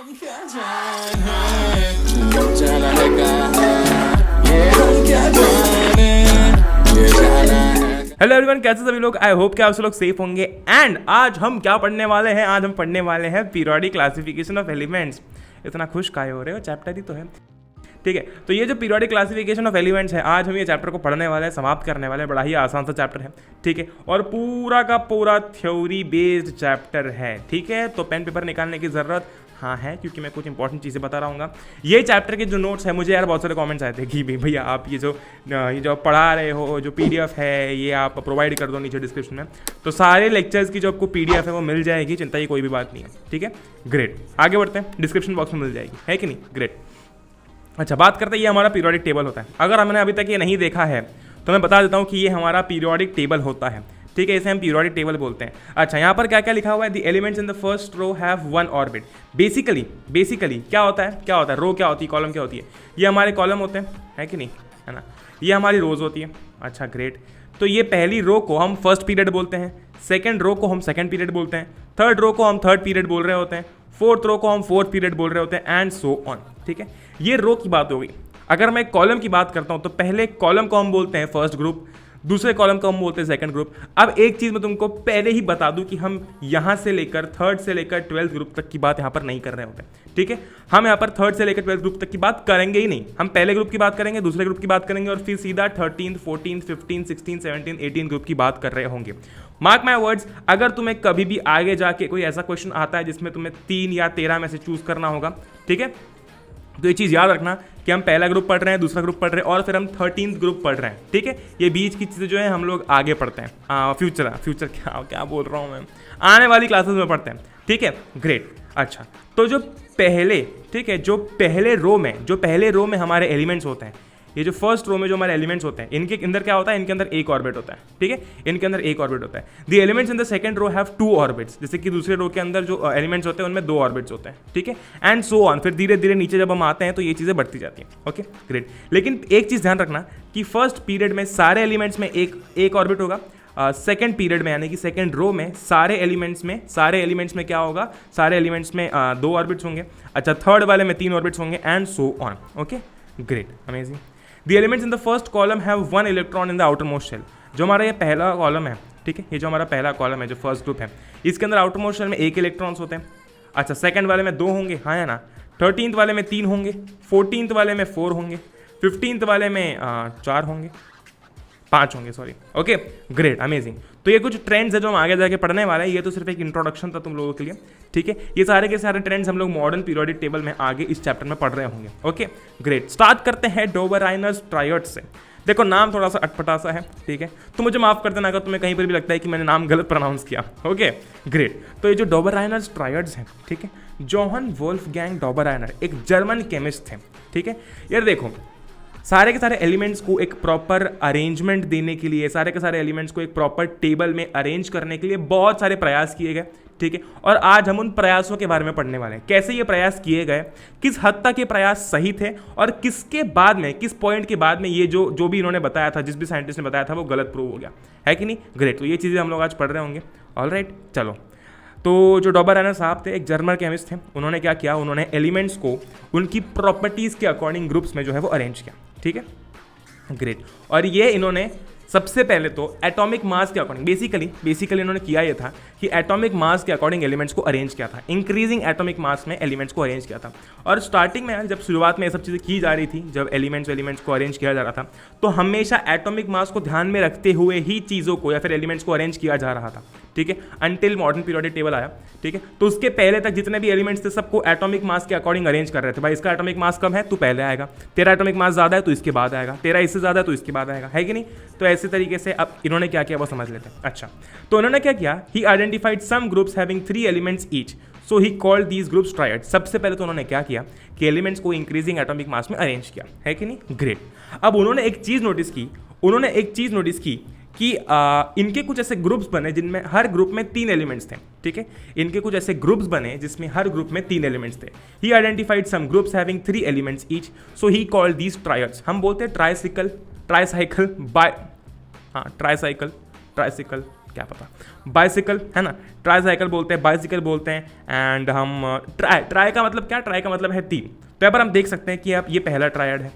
Hello everyone, कैसे सभी लोग? आई होप कि आप सब लोग सेफ होंगे। एंड आज हम क्या पढ़ने वाले हैं? आज हम पढ़ने वाले हैं पीरियोडिक क्लासिफिकेशन ऑफ एलिमेंट्स। इतना खुश काहे हो रहे हो? चैप्टर ही तो है, ठीक है। तो ये जो पीरियोडिक क्लासिफिकेशन ऑफ एलिमेंट्स है, आज हम ये चैप्टर को पढ़ने वाले हैं, समाप्त करने वाले हैं। बड़ा ही आसान सा चैप्टर है, ठीक है, और पूरा का पूरा थ्योरी बेस्ड चैप्टर है, ठीक है। तो पेन पेपर निकालने की ज़रूरत हाँ है, क्योंकि मैं कुछ इंपॉर्टेंट चीज़ें बता रहा हूँ। ये चैप्टर के जो नोट्स है, मुझे यार बहुत सारे कमेंट्स आए थे कि भैया आप ये जो पढ़ा रहे हो, जो PDF है, ये आप प्रोवाइड कर दो नीचे डिस्क्रिप्शन में। तो सारे लेक्चर्स की जो आपको PDF है वो मिल जाएगी, चिंता की कोई भी बात नहीं है, ठीक है। ग्रेट, आगे बढ़ते हैं। डिस्क्रिप्शन बॉक्स में मिल जाएगी, है कि नहीं? ग्रेट। अच्छा, बात करते हैं, ये हमारा पीरियोडिक टेबल होता है। अगर हमने अभी तक ये नहीं देखा है तो मैं बता देता हूँ कि ये हमारा पीरियोडिक टेबल होता है, ठीक है। इसे हम पीरियोडिक टेबल बोलते हैं। अच्छा, यहाँ पर क्या क्या लिखा हुआ है? The elements in the first row have one orbit. Basically क्या होता है? रो क्या होती है, कॉलम क्या होती है? ये हमारे कॉलम होते हैं, है कि नहीं, है ना। ये हमारी रोज होती है। अच्छा, ग्रेट। तो ये पहली रो को हम फर्स्ट पीरियड बोलते हैं, सेकेंड रो को हम सेकेंड पीरियड बोलते हैं, थर्ड रो को हम थर्ड पीरियड बोल रहे होते हैं, फोर्थ रो को हम फोर्थ पीरियड बोल रहे होते हैं, एंड सो ऑन, ठीक है। ये रो की बात हो गई। अगर मैं कॉलम की बात करता हूं तो पहले कॉलम को हम बोलते हैं फर्स्ट ग्रुप, दूसरे कॉलम को हम बोलते हैं सेकंड ग्रुप। अब एक चीज मैं तुमको पहले ही बता दूं कि हम यहां से लेकर थर्ड से लेकर 12th ग्रुप तक की बात यहां पर नहीं कर रहे होते, ठीक है। हम यहां पर थर्ड से लेकर 12th ग्रुप तक की बात करेंगे ही नहीं। हम पहले ग्रुप की बात करेंगे, दूसरे ग्रुप की बात करेंगे, और फिर सीधा 13th, 14th, 15th, 16th, 17th, 18th group की बात कर रहे होंगे। मार्क माई वर्ड्स, अगर तुम्हें कभी भी आगे जाके कोई ऐसा क्वेश्चन आता है जिसमें तुम्हें 3 या 13 में से चूज करना होगा, ठीक है, तो ये चीज़ याद रखना कि हम पहला ग्रुप पढ़ रहे हैं, दूसरा ग्रुप पढ़ रहे हैं, और फिर हम 13th ग्रुप पढ़ रहे हैं, ठीक है। ये बीच की चीज़ें जो है हम लोग आगे पढ़ते हैं, फ्यूचर क्या बोल रहा हूँ मैं, आने वाली क्लासेस में पढ़ते हैं, ठीक है। ग्रेट। अच्छा, तो जो पहले, ठीक है, जो पहले रो में हमारे एलिमेंट्स होते हैं, ये जो फर्स्ट रो में जो हमारे एलिमेंट्स होते हैं, इनके अंदर क्या होता है? इनके अंदर एक ऑर्बिट होता है, ठीक है, इनके अंदर एक ऑर्बिट होता है। The elements in the second row have 2 orbits, जैसे कि दूसरे रो के अंदर जो एलिमेंट्स होते हैं उनमें 2 ऑर्बिट्स होते हैं, ठीक है, एंड सो ऑन। फिर धीरे धीरे नीचे जब हम आते हैं तो ये चीज़ें बढ़ती जाती हैं, ओके, ग्रेट। लेकिन एक चीज़ ध्यान रखना कि फर्स्ट पीरियड में सारे एलिमेंट्स में एक ऑर्बिट होगा, सेकेंड पीरियड में यानी कि सेकेंड रो में सारे एलिमेंट्स में क्या होगा? सारे एलिमेंट्स में 2 ऑर्बिट्स होंगे। अच्छा, थर्ड वाले में 3 ऑर्बिट्स होंगे, and so on, okay, great, amazing. The elements in the first column have 1 electron in the outermost shell। जो हमारा ये पहला कॉलम है, ठीक है, ये जो हमारा पहला कॉलम है, जो फर्स्ट ग्रुप है, इसके अंदर आउटरमोस्ट शेल में 1 इलेक्ट्रॉन्स होते हैं। अच्छा, सेकंड वाले में 2 होंगे, हाँ है ना, 13th वाले में 3 होंगे, 14th वाले में 4 होंगे, 15th वाले में 4 होंगे, 5 होंगे, सॉरी, ओके, ग्रेट, अमेजिंग। तो ये कुछ ट्रेंड्स है जो हम आगे जाके पढ़ने वाले हैं। ये तो सिर्फ एक इंट्रोडक्शन था तुम लोगों के लिए, ठीक है। ये सारे के सारे ट्रेंड्स हम लोग मॉडर्न पीरियोडिक टेबल में आगे इस चैप्टर में पढ़ रहे होंगे, ओके, ग्रेट। स्टार्ट करते हैं डोबेराइनर्स ट्रायड्स से। देखो, नाम थोड़ा सा अटपटा सा है, ठीक है, तो मुझे माफ कर देना अगर तुम्हें कहीं पर भी लगता है कि मैंने नाम गलत प्रोनाउंस किया, ओके, ग्रेट। तो ये जो डोबेराइनर्स ट्रायड्स हैं, ठीक है, जोहान वोल्फगैंग डोबेराइनर एक जर्मन केमिस्ट थे, ठीक है। यार देखो, सारे के सारे एलिमेंट्स को एक प्रॉपर अरेंजमेंट देने के लिए, सारे के सारे एलिमेंट्स को एक प्रॉपर टेबल में अरेंज करने के लिए बहुत सारे प्रयास किए गए, ठीक है। और आज हम उन प्रयासों के बारे में पढ़ने वाले हैं, कैसे ये प्रयास किए गए, किस हद तक ये प्रयास सही थे, और किसके बाद में, किस पॉइंट के बाद में ये जो भी इन्होंने बताया था, जिस भी साइंटिस्ट ने बताया था, वो गलत प्रूव हो गया, है कि नहीं? ग्रेट। तो ये चीज़ें हम लोग आज पढ़ रहे होंगे, ऑलराइट, चलो। तो जो डोबेराइनर साहब थे, एक जर्मन केमिस्ट थे, उन्होंने क्या किया? उन्होंने एलिमेंट्स को उनकी प्रॉपर्टीज़ के अकॉर्डिंग ग्रुप्स में जो है वो अरेंज किया, ठीक है, ग्रेट। और ये इन्होंने सबसे पहले तो एटॉमिक मास के अकॉर्डिंग, बेसिकली इन्होंने किया ये था कि एटॉमिक मास के अकॉर्डिंग एलिमेंट्स को अरेंज किया था, इंक्रीजिंग एटॉमिक मास में एलिमेंट्स को अरेंज किया था। और स्टार्टिंग में जब शुरुआत में ये सब चीज़ें की जा रही थी, जब एलिमेंट्स को अरेंज किया जा रहा था, तो हमेशा एटॉमिक मास को ध्यान में रखते हुए ही चीज़ों को या फिर एलिमेंट्स को अरेंज किया जा रहा था, ठीक है, अंटिल मॉडर्न पीरियोडिक टेबल आया, ठीक है। तो उसके पहले तक जितने भी एलिमेंट्स थे सबको एटॉमिक मास के अकॉर्डिंग अरेंज कर रहे थे। भाई, इसका एटॉमिक मास कम है तो पहले आएगा, तेरा एटॉमिक मास ज़्यादा है तो इसके बाद आएगा, तेरा इससे ज़्यादा है तो इसके बाद आएगा, है कि नहीं? तो ऐसे तरीके से अब इन्होंने क्या किया वो समझ लेते हैं। अच्छा, तो इन्होंने क्या किया? He identified some groups having 3 elements each, so he called these groups triads. सबसे पहले तो उन्होंने क्या किया कि एलिमेंट्स को इंक्रीजिंग एटॉमिक मास में अरेंज किया, है कि नहीं? ग्रेट। अब उन्होंने एक चीज़ नोटिस की कि इनके कुछ ऐसे ग्रुप्स बने जिनमें हर ग्रुप में 3 एलिमेंट्स थे, ठीक है। इनके कुछ ऐसे ग्रुप्स बने जिसमें हर ग्रुप में 3 एलिमेंट्स थे। He identified some groups having 3 elements each, so he called these triads. हम बोलते हैं ट्राइसाइकिल, क्या पता, बाइसिकल है ना, ट्राईसाइकिल बोलते हैं, बाइसिकल बोलते हैं, एंड हम ट्राई का मतलब क्या, ट्राई का मतलब है 3। तो यहाँ पर हम देख सकते हैं कि आप ये पहला ट्रायड है,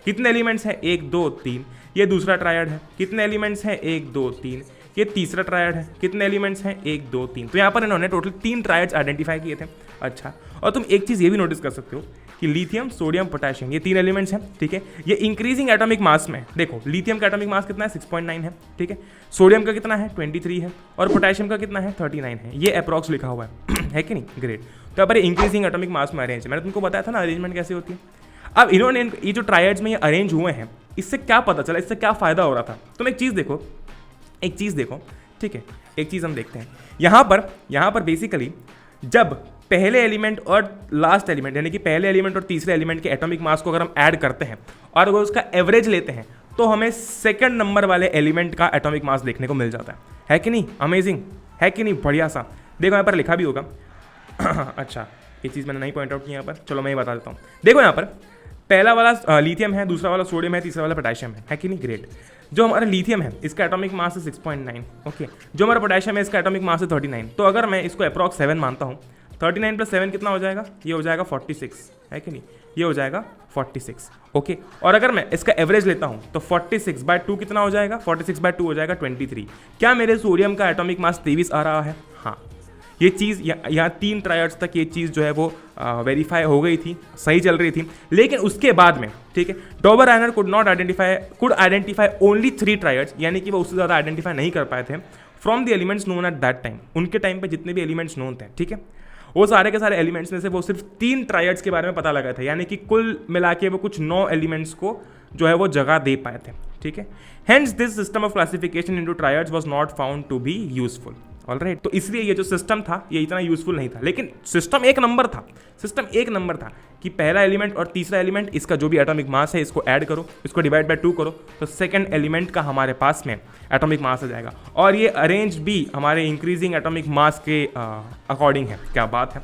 कितने एलिमेंट्स हैं 1 2 3, ये दूसरा ट्रायड है, कितने एलिमेंट्स हैं 1 2 3, ये तीसरा ट्रायड है, कितने एलिमेंट्स हैं 1 2 3। तो यहाँ पर इन्होंने टोटल 3 ट्रायड्स आइडेंटिफाई किए थे। अच्छा, और तुम एक चीज़ ये भी नोटिस कर सकते हो कि लिथियम, सोडियम, पोटेशियम, ये 3 एलिमेंट्स हैं, ठीक है। ये इंक्रीजिंग एटॉमिक मास में, देखो लिथियम का एटॉमिक मास कितना है 6.9 है, ठीक है। सोडियम का कितना है 23 है, और पोटेशियम का कितना है 39 है, ये अप्रॉक्स लिखा हुआ है कि नहीं, ग्रेट। तो यहाँ पर इंक्रीजिंग एटॉमिक मास में अरेंज है, मैंने तुमको बताया था ना अरेंजमेंट कैसे होती है। अब इन्होंने ये जो ट्रायड्स में ये अरेंज हुए हैं, इससे क्या पता चला, इससे क्या फायदा हो रहा था। तुम एक चीज़ देखो, ठीक है, एक चीज़ हम देखते हैं यहाँ पर बेसिकली जब पहले एलिमेंट और लास्ट एलिमेंट यानी कि पहले एलिमेंट और तीसरे एलिमेंट के एटॉमिक मास को अगर हम ऐड करते हैं और अगर उसका एवरेज लेते हैं तो हमें सेकंड नंबर वाले एलिमेंट का एटॉमिक मास देखने को मिल जाता है कि नहीं, अमेजिंग है कि नहीं, बढ़िया सा। देखो यहाँ पर लिखा भी होगा अच्छा, ये चीज़ मैंने नहीं पॉइंट आउट की यहाँ पर, चलो मैं ये बता देता हूँ। देखो यहाँ पर पहला वाला लिथियम है, दूसरा वाला सोडियम है, तीसरा वाला पोटेशियम है कि नहीं, ग्रेट। जो हमारा लिथियम है इसका एटॉमिक मास है 6.9, ओके। जो हमारा पोटेशियम है इसका एटॉमिक मास है 39। तो अगर मैं इसको अप्रॉक्स 7 मानता हूँ, 39 + 7 कितना हो जाएगा, ये हो जाएगा 46 है कि नहीं, ये हो जाएगा 46, ओके। और अगर मैं इसका एवरेज लेता हूँ तो 46/2 कितना हो जाएगा, 46/2 हो जाएगा 23। क्या मेरे सोडियम का एटॉमिक मास 23 आ रहा है? हाँ, ये चीज़ यहाँ 3 ट्रायड्स तक ये चीज़ जो है वो वेरीफाई हो गई थी, सही चल रही थी। लेकिन उसके बाद में, ठीक है, डॉबर-रायनर कुड आइडेंटिफाई ओनली 3 ट्रायड्स, यानी कि वो उससे ज़्यादा आइडेंटिफाई नहीं कर पाए थे from the elements known at that time. उनके टाइम पे जितने भी एलिमेंट्स नोन थे, ठीक है, वो सारे के सारे एलिमेंट्स में से वो सिर्फ 3 ट्रायड्स के बारे में पता लगा था, यानी कि कुल मिला के वो कुछ 9 एलिमेंट्स को जो है वो जगह दे पाए थे, ठीक है। Hence this system of classification into triads was not found to be useful, alright. तो इसलिए ये जो सिस्टम था ये इतना यूजफुल नहीं था, लेकिन सिस्टम एक नंबर था कि पहला एलिमेंट और तीसरा एलिमेंट, इसका जो भी एटॉमिक मास है इसको ऐड करो, इसको डिवाइड बाय 2 करो, तो सेकंड एलिमेंट का हमारे पास में एटॉमिक मास आ जाएगा। और ये अरेंज भी हमारे इंक्रीजिंग एटॉमिक मास के अकॉर्डिंग है। क्या बात है,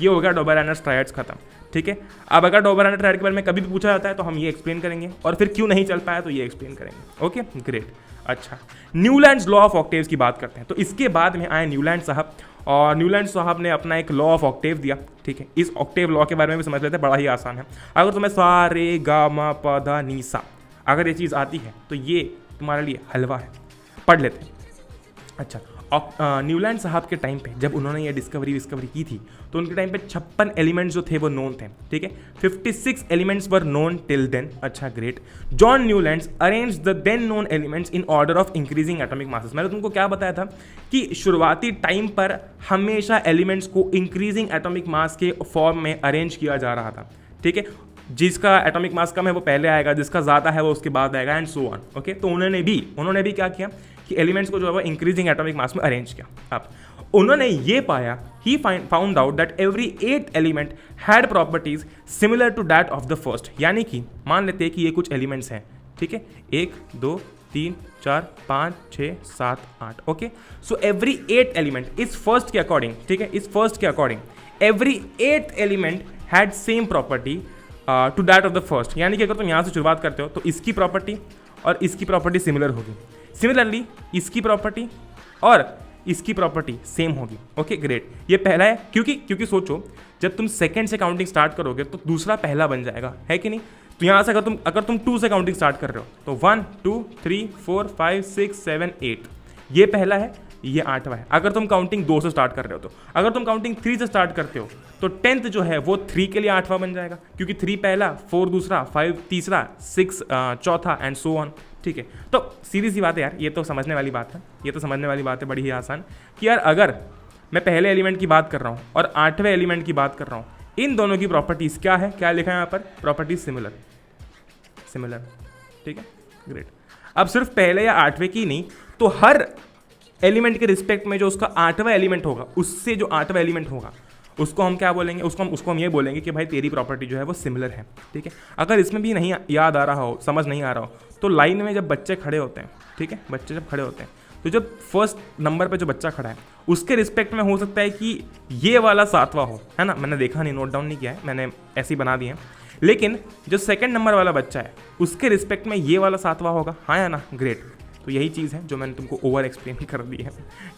ये हो गया डॉबर-रायनर ट्रायड्स खत्म, ठीक है। अब अगर डॉबर-रायनर ट्रायड के बारे में कभी भी पूछा जाता है तो हम ये एक्सप्लेन करेंगे, और फिर क्यों नहीं चल पाया तो ये एक्सप्लेन करेंगे, ओके, ग्रेट। अच्छा, न्यूलैंड्स लॉ ऑफ ऑक्टेव्स की बात करते हैं। तो इसके बाद में आए न्यूलैंड साहब, और न्यूलैंड साहब ने अपना एक लॉ ऑफ ऑक्टेव दिया, ठीक है। इस ऑक्टेव लॉ के बारे में भी समझ लेते हैं, बड़ा ही आसान है। अगर तुम्हें सा रे गा मा पा धा नी सा अगर ये चीज़ आती है तो ये तुम्हारे लिए हलवा है, पढ़ लेते हैं। अच्छा, न्यूलैंड साहब के टाइम पे जब उन्होंने ये डिस्कवरी की थी तो उनके टाइम पे 56 एलिमेंट्स जो थे वो नोन थे, ठीक है। 56 elements were known till then. अच्छा, great. John Newlands arrange the then known elements in order of increasing atomic masses. मैंने तुमको क्या बताया था कि शुरुआती टाइम पर हमेशा एलिमेंट्स को इंक्रीजिंग एटॉमिक मास के फॉर्म में अरेंज किया जा रहा था, ठीक है। जिसका एटॉमिक मास कम है वो पहले आएगा, जिसका ज़्यादा है वो उसके बाद आएगा, एंड सो ऑन, ओके। तो उन्होंने भी क्या किया कि एलिमेंट्स को जो है वो इंक्रीजिंग एटॉमिक मास में अरेंज किया। अब उन्होंने ये पाया, he found out that every 8th element had properties similar to that of the first. यानी कि मान लेते हैं कि ये कुछ एलिमेंट्स हैं, ठीक है, 1 2 3 4 5 6 7 8, okay. So every 8th element इस फर्स्ट के अकॉर्डिंग, ठीक है, इस फर्स्ट के according every 8th element had same property to that of the first. यानी कि अगर तुम यहाँ से शुरुआत करते हो तो इसकी प्रॉपर्टी और इसकी प्रॉपर्टी सिमिलर होगी, सिमिलरली इसकी प्रॉपर्टी और इसकी प्रॉपर्टी सेम होगी, ओके, ग्रेट। ये पहला है, क्योंकि सोचो जब तुम सेकंड से काउंटिंग स्टार्ट करोगे तो दूसरा पहला बन जाएगा, है कि नहीं। तो यहाँ से अगर तुम 2 से काउंटिंग स्टार्ट कर रहे हो तो 1 2 3 4 5 6 7 8, ये पहला है, ये 8वां है। अगर तुम काउंटिंग 2 से स्टार्ट कर रहे हो तो अगर तुम काउंटिंग 3 से स्टार्ट करते हो तो 10th जो है वो 3 के लिए 8वां बन जाएगा, क्योंकि 3 पहला, 4 दूसरा, 5 तीसरा, 6 चौथा, एंड सो ऑन, ठीक है। तो सीधी सी बात है यार, ये तो समझने वाली बात है, बड़ी ही आसान कि यार अगर मैं पहले एलिमेंट की बात कर रहा हूँ और 8वें एलिमेंट की बात कर रहा हूँ, इन दोनों की प्रॉपर्टीज़ क्या है, क्या लिखा है यहाँ पर, प्रॉपर्टीज सिमिलर, ठीक है, ग्रेट। अब सिर्फ पहले या 8वें की नहीं, तो हर एलिमेंट के रिस्पेक्ट में जो उसका 8वां एलिमेंट होगा, उससे जो 8वां एलिमेंट होगा उसको हम क्या बोलेंगे, उसको हम ये बोलेंगे कि भाई तेरी प्रॉपर्टी जो है वो सिमिलर है, ठीक है। अगर इसमें भी नहीं याद आ रहा हो, समझ नहीं आ रहा हो, तो लाइन में जब बच्चे खड़े होते हैं, ठीक है, बच्चे जब खड़े होते हैं तो जब फर्स्ट नंबर पे जो बच्चा खड़ा है उसके रिस्पेक्ट में हो सकता है कि ये वाला 7वां हो, है ना। मैंने देखा नहीं, नोट डाउन नहीं किया है, मैंने ऐसे ही बना दिए हैं। लेकिन जो सेकंड नंबर वाला बच्चा है उसके रिस्पेक्ट में ये वाला 7वां होगा, हाँ या ना, ग्रेट। तो यही चीज़ है जो मैंने तुमको ओवर एक्सप्लेन कर दी है,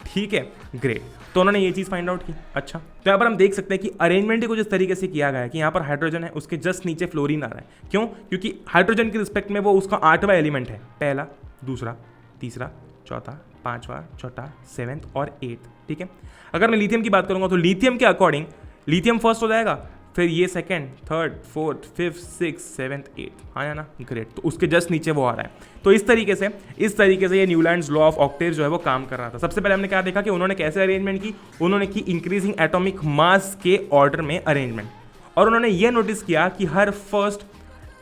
ठीक है। ग्रेट, तो उन्होंने ये चीज़ फाइंड आउट की। अच्छा, तो यहाँ पर हम देख सकते हैं कि अरेंजमेंट ही कुछ इस तरीके से किया गया है कि यहाँ पर हाइड्रोजन है, उसके जस्ट नीचे फ्लोरीन आ रहा है। क्यों? क्योंकि हाइड्रोजन के रिस्पेक्ट में वो उसका 8वां एलिमेंट है, पहला, दूसरा, तीसरा, चौथा, 5वां, छठा, 7th और 8th, ठीक है। अगर मैं लिथियम की बात करूंगा तो लिथियम के अकॉर्डिंग लिथियम फर्स्ट हो जाएगा, फिर ये second, third, fourth, fifth, 6th, 7th, 8th आया ना। ग्रेट, तो उसके जस्ट नीचे वो आ रहा है। तो इस तरीके से ये न्यूलैंड्स लॉ ऑफ ऑक्टेव्स जो है वो काम कर रहा था। सबसे पहले हमने क्या देखा कि उन्होंने कैसे अरेंजमेंट की, उन्होंने की इंक्रीजिंग एटॉमिक मास के ऑर्डर में अरेंजमेंट, और उन्होंने ये नोटिस किया कि हर फर्स्ट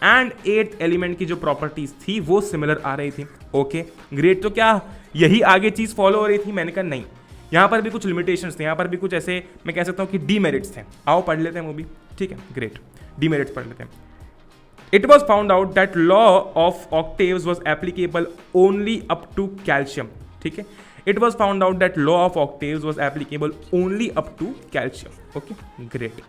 एंड 8th एलिमेंट की जो प्रॉपर्टीज थी वो सिमिलर आ रही थी। ओके ग्रेट, तो क्या यही आगे चीज फॉलो हो रही थी? मैंने कहा नहीं, यहाँ पर भी कुछ लिमिटेशंस थे, यहाँ पर भी कुछ ऐसे मैं कह सकता हूँ कि डीमेरिट्स थे। आओ पढ़ लेते हैं वो भी, ठीक है। ग्रेट, डीमेरिट्स पढ़ लेते हैं। It was found out that law of octaves was applicable only up to calcium, ठीक है। It was found out that law of octaves was applicable only up to calcium. Okay great,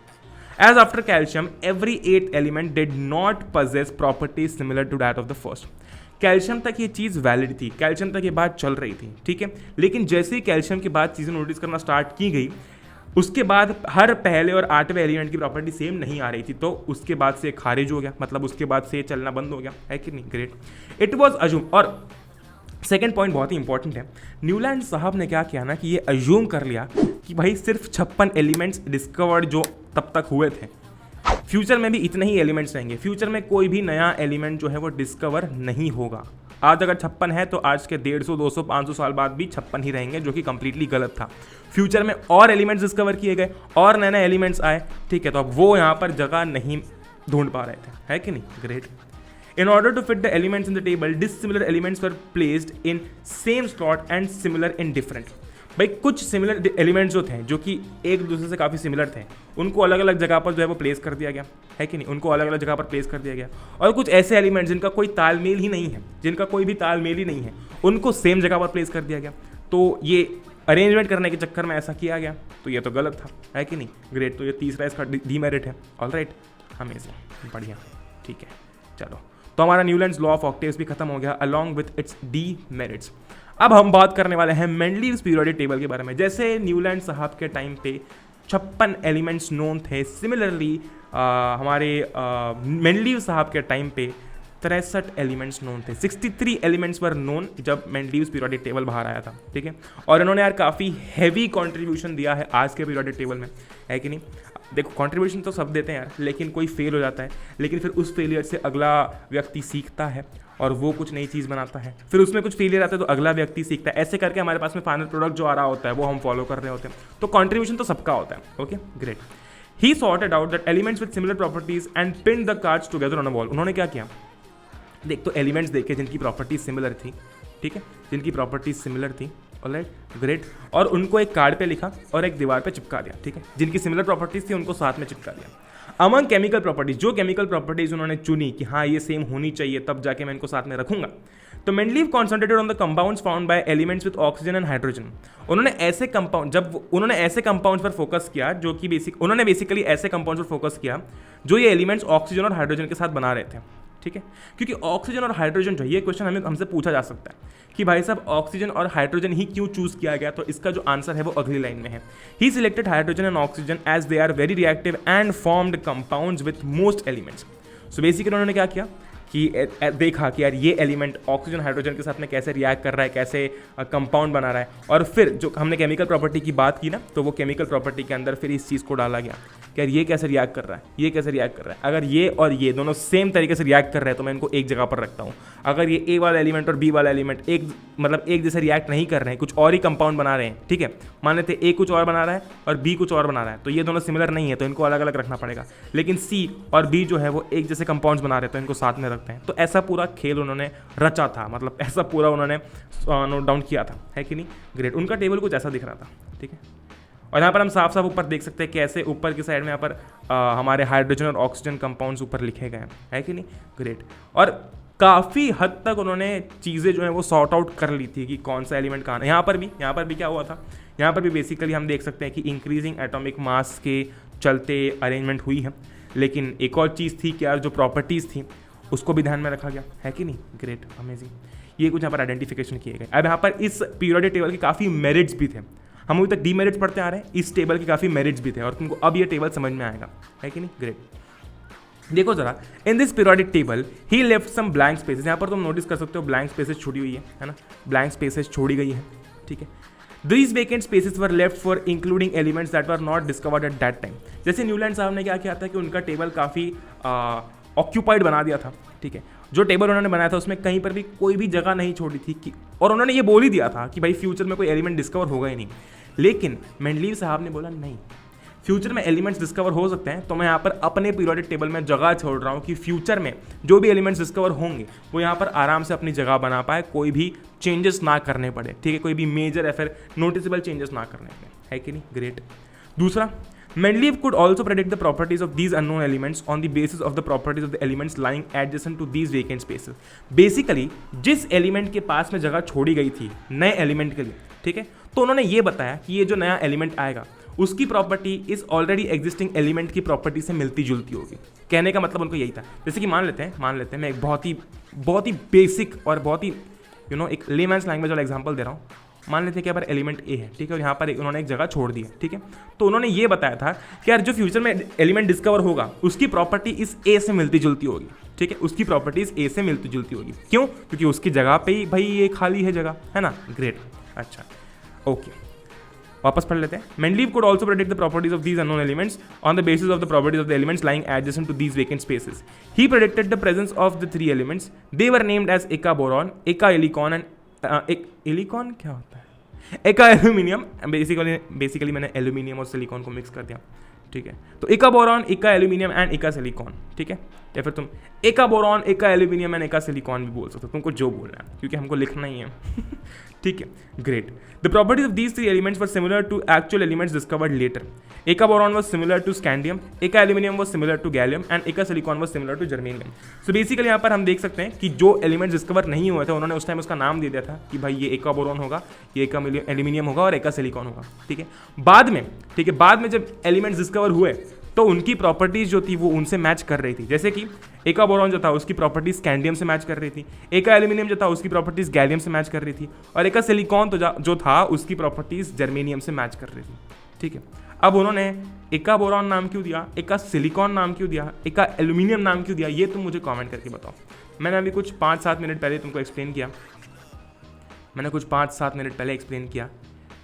as after calcium every 8th element did not possess properties similar to that of the first। Calcium तक ये चीज़ valid थी, calcium तक ये बात चल रही थी, ठीक है। लेकिन जैसे ही कैल्शियम के बाद चीज़ें नोटिस करना स्टार्ट की गई, उसके बाद हर पहले और 8वें एलिमेंट की प्रॉपर्टी सेम नहीं आ रही थी, तो उसके बाद से खारिज हो गया, मतलब उसके बाद से चलना बंद हो गया, है कि नहीं। ग्रेट, इट वॉज अज्यूम, और सेकेंड पॉइंट बहुत ही इंपॉर्टेंट है, न्यूलैंड साहब ने क्या किया ना कि ये अज्यूम कर लिया कि भाई सिर्फ 56 एलिमेंट्स डिस्कवर्ड जो तब तक हुए थे, फ्यूचर में भी इतने ही एलिमेंट्स रहेंगे, फ्यूचर में कोई भी नया एलिमेंट जो है वो डिस्कवर नहीं होगा। आज अगर 56 है तो आज के 150, 200, 500 साल बाद भी 56 ही रहेंगे, जो कि कंप्लीटली गलत था। फ्यूचर में और एलिमेंट्स डिस्कवर किए गए और नए नए एलिमेंट्स आए, ठीक है, तो अब वो यहाँ पर जगह नहीं ढूंढ पा रहे थे, है कि नहीं। Great, in order to fit the elements in the table dissimilar elements were placed in same slot and similar in different। भाई कुछ सिमिलर एलिमेंट्स जो थे, जो कि एक दूसरे से काफ़ी सिमिलर थे, उनको अलग अलग जगह पर जो है वो प्लेस कर दिया गया, है कि नहीं, उनको अलग अलग जगह पर प्लेस कर दिया गया। और कुछ ऐसे एलिमेंट्स जिनका कोई तालमेल ही नहीं है, जिनका कोई भी तालमेल ही नहीं है, उनको सेम जगह पर प्लेस कर दिया गया। तो ये अरेंजमेंट करने के चक्कर में ऐसा किया गया, तो ये तो गलत था, है कि नहीं। ग्रेट, तो ये तीसरा इसका डीमेरिट है। ऑलराइट, अमेजिंग, बढ़िया, ठीक है। चलो, तो हमारा न्यूलैंड्स लॉ ऑफ ऑक्टेव्स भी खत्म हो गया अलॉन्ग विथ इट्स डीमेरिट्स। अब हम बात करने वाले हैं मेंडलीव्स पीरियोडिक टेबल के बारे में। जैसे न्यूलैंड साहब के टाइम पे 56 एलिमेंट्स नोन थे, सिमिलरली हमारे मेंडलीव साहब के टाइम पे 63 एलिमेंट्स नोन थे। 63 एलिमेंट्स वर नोन जब मेंडलीव्स पीरियोडिक टेबल बाहर आया था, ठीक है। और इन्होंने यार काफ़ी हैवी कॉन्ट्रीब्यूशन दिया है आज के पीरियोडिक टेबल में, है कि नहीं। देखो, कंट्रीब्यूशन तो सब देते हैं यार, लेकिन कोई फेल हो जाता है, लेकिन फिर उस फेलियर से अगला व्यक्ति सीखता है और वो कुछ नई चीज़ बनाता है, फिर उसमें कुछ फेलियर आता है तो अगला व्यक्ति सीखता है, ऐसे करके हमारे पास में फाइनल प्रोडक्ट जो आ रहा होता है वो हम फॉलो कर रहे होते हैं। तो कंट्रीब्यूशन तो सबका होता है। Okay great, he sorted out that elements with similar properties and pinned the cards together on a wall. उन्होंने क्या किया, देख, तो एलिमेंट्स देखे जिनकी प्रॉपर्टीज सिमिलर थी, ठीक है, जिनकी प्रॉपर्टीज सिमिलर थी, ऑलराइट ग्रेट, और उनको एक कार्ड पे लिखा और एक दीवार पे चिपका दिया, ठीक है। जिनकी सिमिलर प्रॉपर्टीज थी उनको साथ में चिपका दिया। अमंग केमिकल प्रॉपर्टीज, जो केमिकल प्रॉपर्टीज उन्होंने चुनी कि हाँ ये सेम होनी चाहिए, तब जाके मैं इनको साथ में रखूंगा, तो Mendeleev concentrated on the compounds found by elements with oxygen and hydrogen. उन्होंने ऐसे कंपाउंड, जब उन्होंने ऐसे कंपाउंड्स पर फोकस किया जो कि उन्होंने बेसिकली ऐसे कंपाउंड्स पर फोकस किया जो ये एलिमेंट्स ऑक्सीजन और हाइड्रोजन के साथ बना रहे थे, ठीक है। क्योंकि ऑक्सीजन और हाइड्रोजन जो है, ये क्वेश्चन हमसे पूछा जा सकता है कि भाई साहब ऑक्सीजन और हाइड्रोजन ही क्यों चूज किया गया, तो इसका जो आंसर है वो अगली लाइन में है। He selected hydrogen and oxygen as they are very reactive and formed compounds with most elements. So basically उन्होंने क्या किया कि देखा कि यार ये एलिमेंट ऑक्सीजन हाइड्रोजन के साथ में कैसे रिएक्ट कर रहा है, कैसे कंपाउंड बना रहा है, और फिर जो हमने केमिकल प्रॉपर्टी की बात की ना, तो वो केमिकल प्रॉपर्टी के अंदर फिर इस चीज़ को डाला गया कि यार ये कैसे रिएक्ट कर रहा है, ये कैसे रिएक्ट कर रहा है। अगर ये और ये दोनों सेम तरीके से रिएक्ट कर रहे हैं तो मैं इनको एक जगह पर रखता हूँ। अगर ये ए वाला एलिमेंट और बी वाला एलिमेंट एक जैसे रिएक्ट नहीं कर रहे हैं, कुछ और ही कंपाउंड बना रहे हैं, ठीक है, मान लेते ए कुछ और बना रहा है और बी कुछ और बना रहा है, तो ये दोनों सिमिलर नहीं है, तो इनको अलग अलग रखना पड़ेगा। लेकिन सी और बी जो है वो एक जैसे कंपाउंड्स बना रहे हैं, तो इनको साथ में रखते हैं। तो ऐसा पूरा खेल उन्होंने रचा था, मतलब ऐसा पूरा उन्होंने नोट डाउन किया था, है कि नहीं। ग्रेट, उनका टेबल कुछ ऐसा दिख रहा था, ठीक है। और यहाँ पर हम साफ साफ ऊपर देख सकते हैं कि ऐसे ऊपर की साइड में यहाँ पर हमारे हाइड्रोजन और ऑक्सीजन कंपाउंड्स ऊपर लिखे गए हैं, है कि नहीं। ग्रेट, और काफ़ी हद तक उन्होंने चीज़ें जो है वो सॉर्ट आउट कर ली थी कि कौन सा एलिमेंट कहाँ है। यहाँ पर भी क्या हुआ था, यहाँ पर भी बेसिकली हम देख सकते हैं कि इंक्रीजिंग एटॉमिक मास के चलते अरेंजमेंट हुई है, लेकिन एक और चीज़ थी कि यार जो प्रॉपर्टीज़ थी उसको भी ध्यान में रखा गया, है कि नहीं। Great, amazing. ये कुछ यहाँ पर आइडेंटिफिकेशन किए गए। अब यहाँ पर इस पीरियोडिक टेबल के काफ़ी मेरिट्स भी थे, हम अभी तक डीमेरिट्स पढ़ते आ रहे हैं, इस टेबल के काफ़ी मेरिट्स भी थे और तुमको अब ये टेबल समझ में आएगा, है कि नहीं? ग्रेट। देखो जरा, in this periodic table he left some blank spaces, यहाँ पर तुम नोटिस कर सकते हो ब्लैंक स्पेसेस छोड़ी हुई है ना, ब्लैंक स्पेसेस छोड़ी गई है, ठीक है। These vacant spaces were left for including elements that were not discovered at that time। जैसे न्यूलैंड साहब ने क्या किया था कि उनका टेबल काफ़ी ऑक्यूपाइड बना दिया था, ठीक है। जो टेबल उन्होंने बनाया था उसमें कहीं पर भी कोई भी जगह नहीं छोड़ी थी कि, और उन्होंने ये बोल ही दिया था कि भाई फ्यूचर में कोई एलिमेंट डिस्कवर होगा ही नहीं। लेकिन मेंडलीव साहब ने बोला नहीं, फ्यूचर में एलिमेंट्स डिस्कवर हो सकते हैं, तो मैं यहाँ पर अपने पीरियोडिक टेबल में जगह छोड़ रहा हूँ कि फ्यूचर में जो भी एलिमेंट्स डिस्कवर होंगे वो यहाँ पर आराम से अपनी जगह बना पाए, कोई भी चेंजेस ना करने पड़े, ठीक है, कोई भी मेजर या फिर नोटिसेबल चेंजेस ना करने पड़े, है कि नहीं? ग्रेट। दूसरा, Mendeleev could also predict the properties of these unknown elements on the basis of the properties of the elements lying adjacent to these vacant spaces। Basically, जिस एलिमेंट के पास में जगह छोड़ी गई थी नए एलिमेंट के लिए, ठीक है, तो उन्होंने ये बताया कि ये जो नया एलिमेंट आएगा उसकी प्रॉपर्टी इस ऑलरेडी एग्जिस्टिंग एलिमेंट की प्रॉपर्टी से मिलती जुलती होगी। कहने का मतलब उनको यही था। जैसे कि मान लेते हैं मैं एक बहुत ही बेसिक और बहुत ही एक लेमैन्स लैंग्वेज वाला एग्जांपल दे रहा हूँ। मान लेते हैं कि यहाँ पर एलिमेंट ए है, ठीक है, और यहाँ पर उन्होंने एक जगह छोड़ दी है, ठीक है। तो उन्होंने ये बताया था कि यार जो फ्यूचर में एलिमेंट डिस्कवर होगा उसकी प्रॉपर्टी इस ए से मिलती जुलती होगी, ठीक है, उसकी प्रॉपर्टी इस ए से मिलती जुलती होगी। क्यों? क्योंकि उसकी जगह पे ही भाई ये खाली है जगह, है ना? ग्रेट। अच्छा, ओके, वापस पढ़ लेते हैं। Mendeleev could also predict the properties of these unknown elements on the basis of the properties of the elements lying adjacent to these vacant spaces। He predicted the presence of the three elements। They were named as Eka boron, Eka silicon and silicon क्या होता है? Eka aluminium। Basically मैंने aluminium और silicon को mix कर दिया, ठीक है। तो एका बोरॉन, एका एल्यूमिनियम एंड एका सिलिकॉन, ठीक है, या फिर तुम एका बोरॉन, एका एल्यूमिनियम एंड एका सिलिकॉन भी बोल सकते हो, तुमको जो बोलना है, क्योंकि हमको लिखना ही है। ठीक है, great. The properties of these three elements were similar to actual elements discovered later. Eka boron was similar to scandium, eka aluminium was similar to gallium and eka silicon was similar to germanium। So basically यहाँ पर हम देख सकते हैं कि जो elements discover नहीं हुए थे उन्होंने उस टाइम उसका नाम दे दिया था कि भाई ये एका बोरॉन होगा, ये एका एल्यूमिनियम होगा और एका सिलिकॉन होगा, ठीक है। बाद में जब एलिमेंट्स डिस्कवर हुए तो उनकी प्रॉपर्टीज जो थी वो उनसे मैच कर रही थी। जैसे कि एका बोरॉन जो था उसकी प्रॉपर्टीज स्कैंडियम से मैच कर रही थी, एका एल्यूमिनियम जो था उसकी प्रॉपर्टीज गैलियम से मैच कर रही थी, और एका सिलिकॉन तो जो था उसकी प्रॉपर्टीज जर्मेनियम से मैच कर रही थी, ठीक है। अब उन्होंने एका बोरॉन नाम क्यों दिया, एका सिलिकॉन नाम क्यों दिया, एका एल्यूमिनियम नाम क्यों दिया, ये तुम मुझे कॉमेंट करके बताओ। मैंने अभी कुछ 5-7 मिनट पहले तुमको एक्सप्लेन किया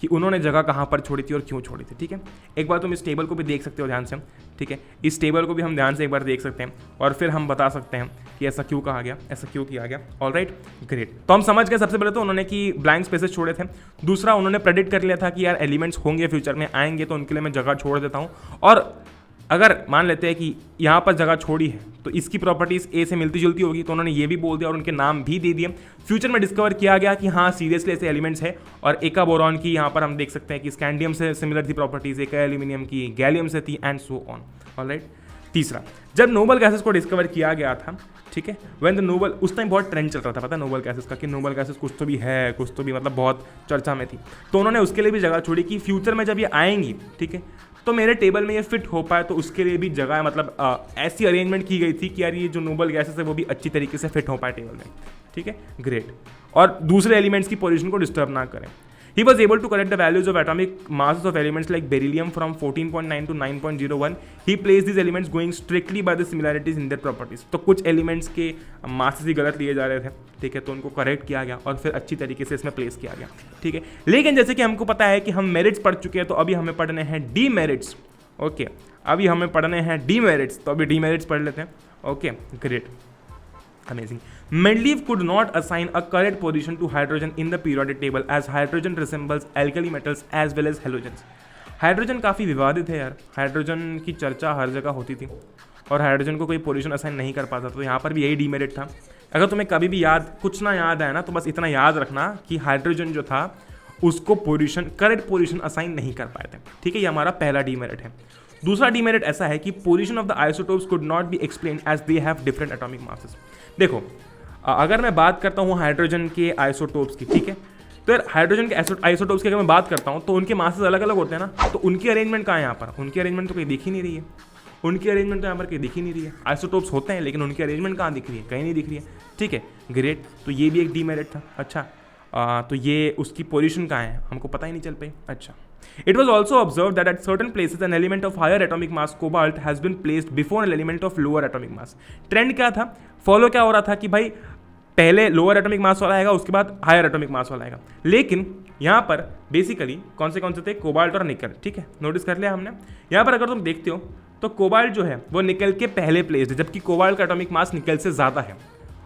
कि उन्होंने जगह कहाँ पर छोड़ी थी और क्यों छोड़ी थी, ठीक है। एक बार तुम इस टेबल को भी देख सकते हो ध्यान से, ठीक है, इस टेबल को भी हम ध्यान से एक बार देख सकते हैं और फिर हम बता सकते हैं कि ऐसा क्यों कहा गया, ऐसा क्यों किया गया। Alright, great. तो हम समझ गए सबसे पहले तो उन्होंने कि ब्लैंक स्पेसेस छोड़े थे। दूसरा, उन्होंने प्रेडिक्ट कर लिया था कि यार एलिमेंट्स होंगे फ्यूचर में, आएंगे, तो उनके लिए मैं जगह छोड़ देता हूँ। और अगर मान लेते हैं कि यहाँ पर जगह छोड़ी है तो इसकी प्रॉपर्टीज ए से मिलती जुलती होगी, तो उन्होंने ये भी बोल दिया और उनके नाम भी दे दिए। फ्यूचर में डिस्कवर किया गया कि हाँ सीरियसली ऐसे एलिमेंट्स है, और एका बोरॉन की यहाँ पर हम देख सकते हैं कि स्कैंडियम से सिमिलर थी प्रॉपर्टीज, एका एल्यूमिनियम की गैलियम से थी, एंड सो ऑन। ऑलराइट। तीसरा, जब नोबल गैसेस को डिस्कवर किया गया था, ठीक है, व्हेन द नोबल, उस टाइम बहुत ट्रेंड चल रहा था, पता है नोबल गैसेस का, कि नोबल गैसेस कुछ तो भी है, कुछ तो भी मतलब बहुत चर्चा में थी, तो उन्होंने उसके लिए भी जगह छोड़ी कि फ्यूचर में जब ये आएंगी, ठीक है, तो मेरे टेबल में ये फिट हो पाए, तो उसके लिए भी जगह मतलब ऐसी अरेंजमेंट की गई थी कि यार ये जो नोबल गैसेस है वो भी अच्छी तरीके से फिट हो पाए टेबल में, ठीक है, ग्रेट। और दूसरे एलिमेंट्स की पोजीशन को डिस्टर्ब ना करें। He was able to correct the values of atomic masses of elements like beryllium from 14.9 to 9.01। He placed these elements going strictly by the similarities in their properties। तो कुछ elements के masses ही गलत लिए जा रहे थे, ठीक है, तो उनको करेक्ट किया गया और फिर अच्छी तरीके से इसमें प्लेस किया गया, ठीक है। लेकिन जैसे कि हमको पता है कि हम मेरिट्स पढ़ चुके हैं, तो अभी हमें पढ़ने हैं डीमेरिट्स। ओके, अभी हमें पढ़ने हैं डीमेरिट्स, तो अभी डीमेरिट्स पढ़ लेते हैं। Okay, great, amazing। Mendeleev could not assign a correct position to hydrogen in the periodic table as hydrogen resembles alkali metals as well as halogens। Hydrogen काफ़ी विवादित है यार, हाइड्रोजन की चर्चा हर जगह होती थी और हाइड्रोजन को कोई पोजीशन असाइन नहीं कर पाता, तो यहाँ पर भी यही डीमेरिट था। अगर तुम्हें कभी भी कुछ ना याद आया ना, तो बस इतना याद रखना कि हाइड्रोजन जो था उसको करेक्ट पोजीशन असाइन नहीं कर पाए थे, ठीक है, ये हमारा पहला डीमेरिट है। दूसरा डीमेरिट ऐसा है कि position of the isotopes could not be explain as they have different atomic masses. देखो, अगर मैं बात करता हूँ हाइड्रोजन के आइसोटोप्स की, ठीक है, तो यार हाइड्रोजन के आइसोटोप्स की अगर मैं बात करता हूँ तो उनके मासेस अलग अलग होते हैं ना, तो उनकी अरेंजमेंट कहाँ है यहाँ पर, उनकी अरेंजमेंट तो कहीं दिख ही नहीं रही है। उनकी अरेंजमेंट तो यहाँ पर कहीं दिख ही नहीं रही है। आइसोटोप्स होते हैं लेकिन उनकी अरेंजमेंट कहाँ दिख रही है, कहीं नहीं दिख रही है। ठीक है, ग्रेट। तो ये भी एक डीमेरिट था। अच्छा, तो ये उसकी पोजीशन कहाँ है हमको पता ही नहीं चल पाई। अच्छा, it was also observe that at certain places an element of higher atomic mass cobalt has been placed before an element of lower atomic mass. Trend क्या था, फॉलो क्या हो रहा था कि भाई पहले लोअर एटॉमिक मास वाला आएगा, उसके बाद हायर एटॉमिक मास वाला आएगा। लेकिन यहाँ पर बेसिकली कौन से थे, कोबाल्ट और निकल। ठीक है, नोटिस कर लिया हमने। यहाँ पर अगर तुम देखते हो तो कोबाल्ट जो है वो निकल के पहले प्लेस्ड है, जबकि कोबाल्ट का एटॉमिक मास निकल से ज़्यादा है।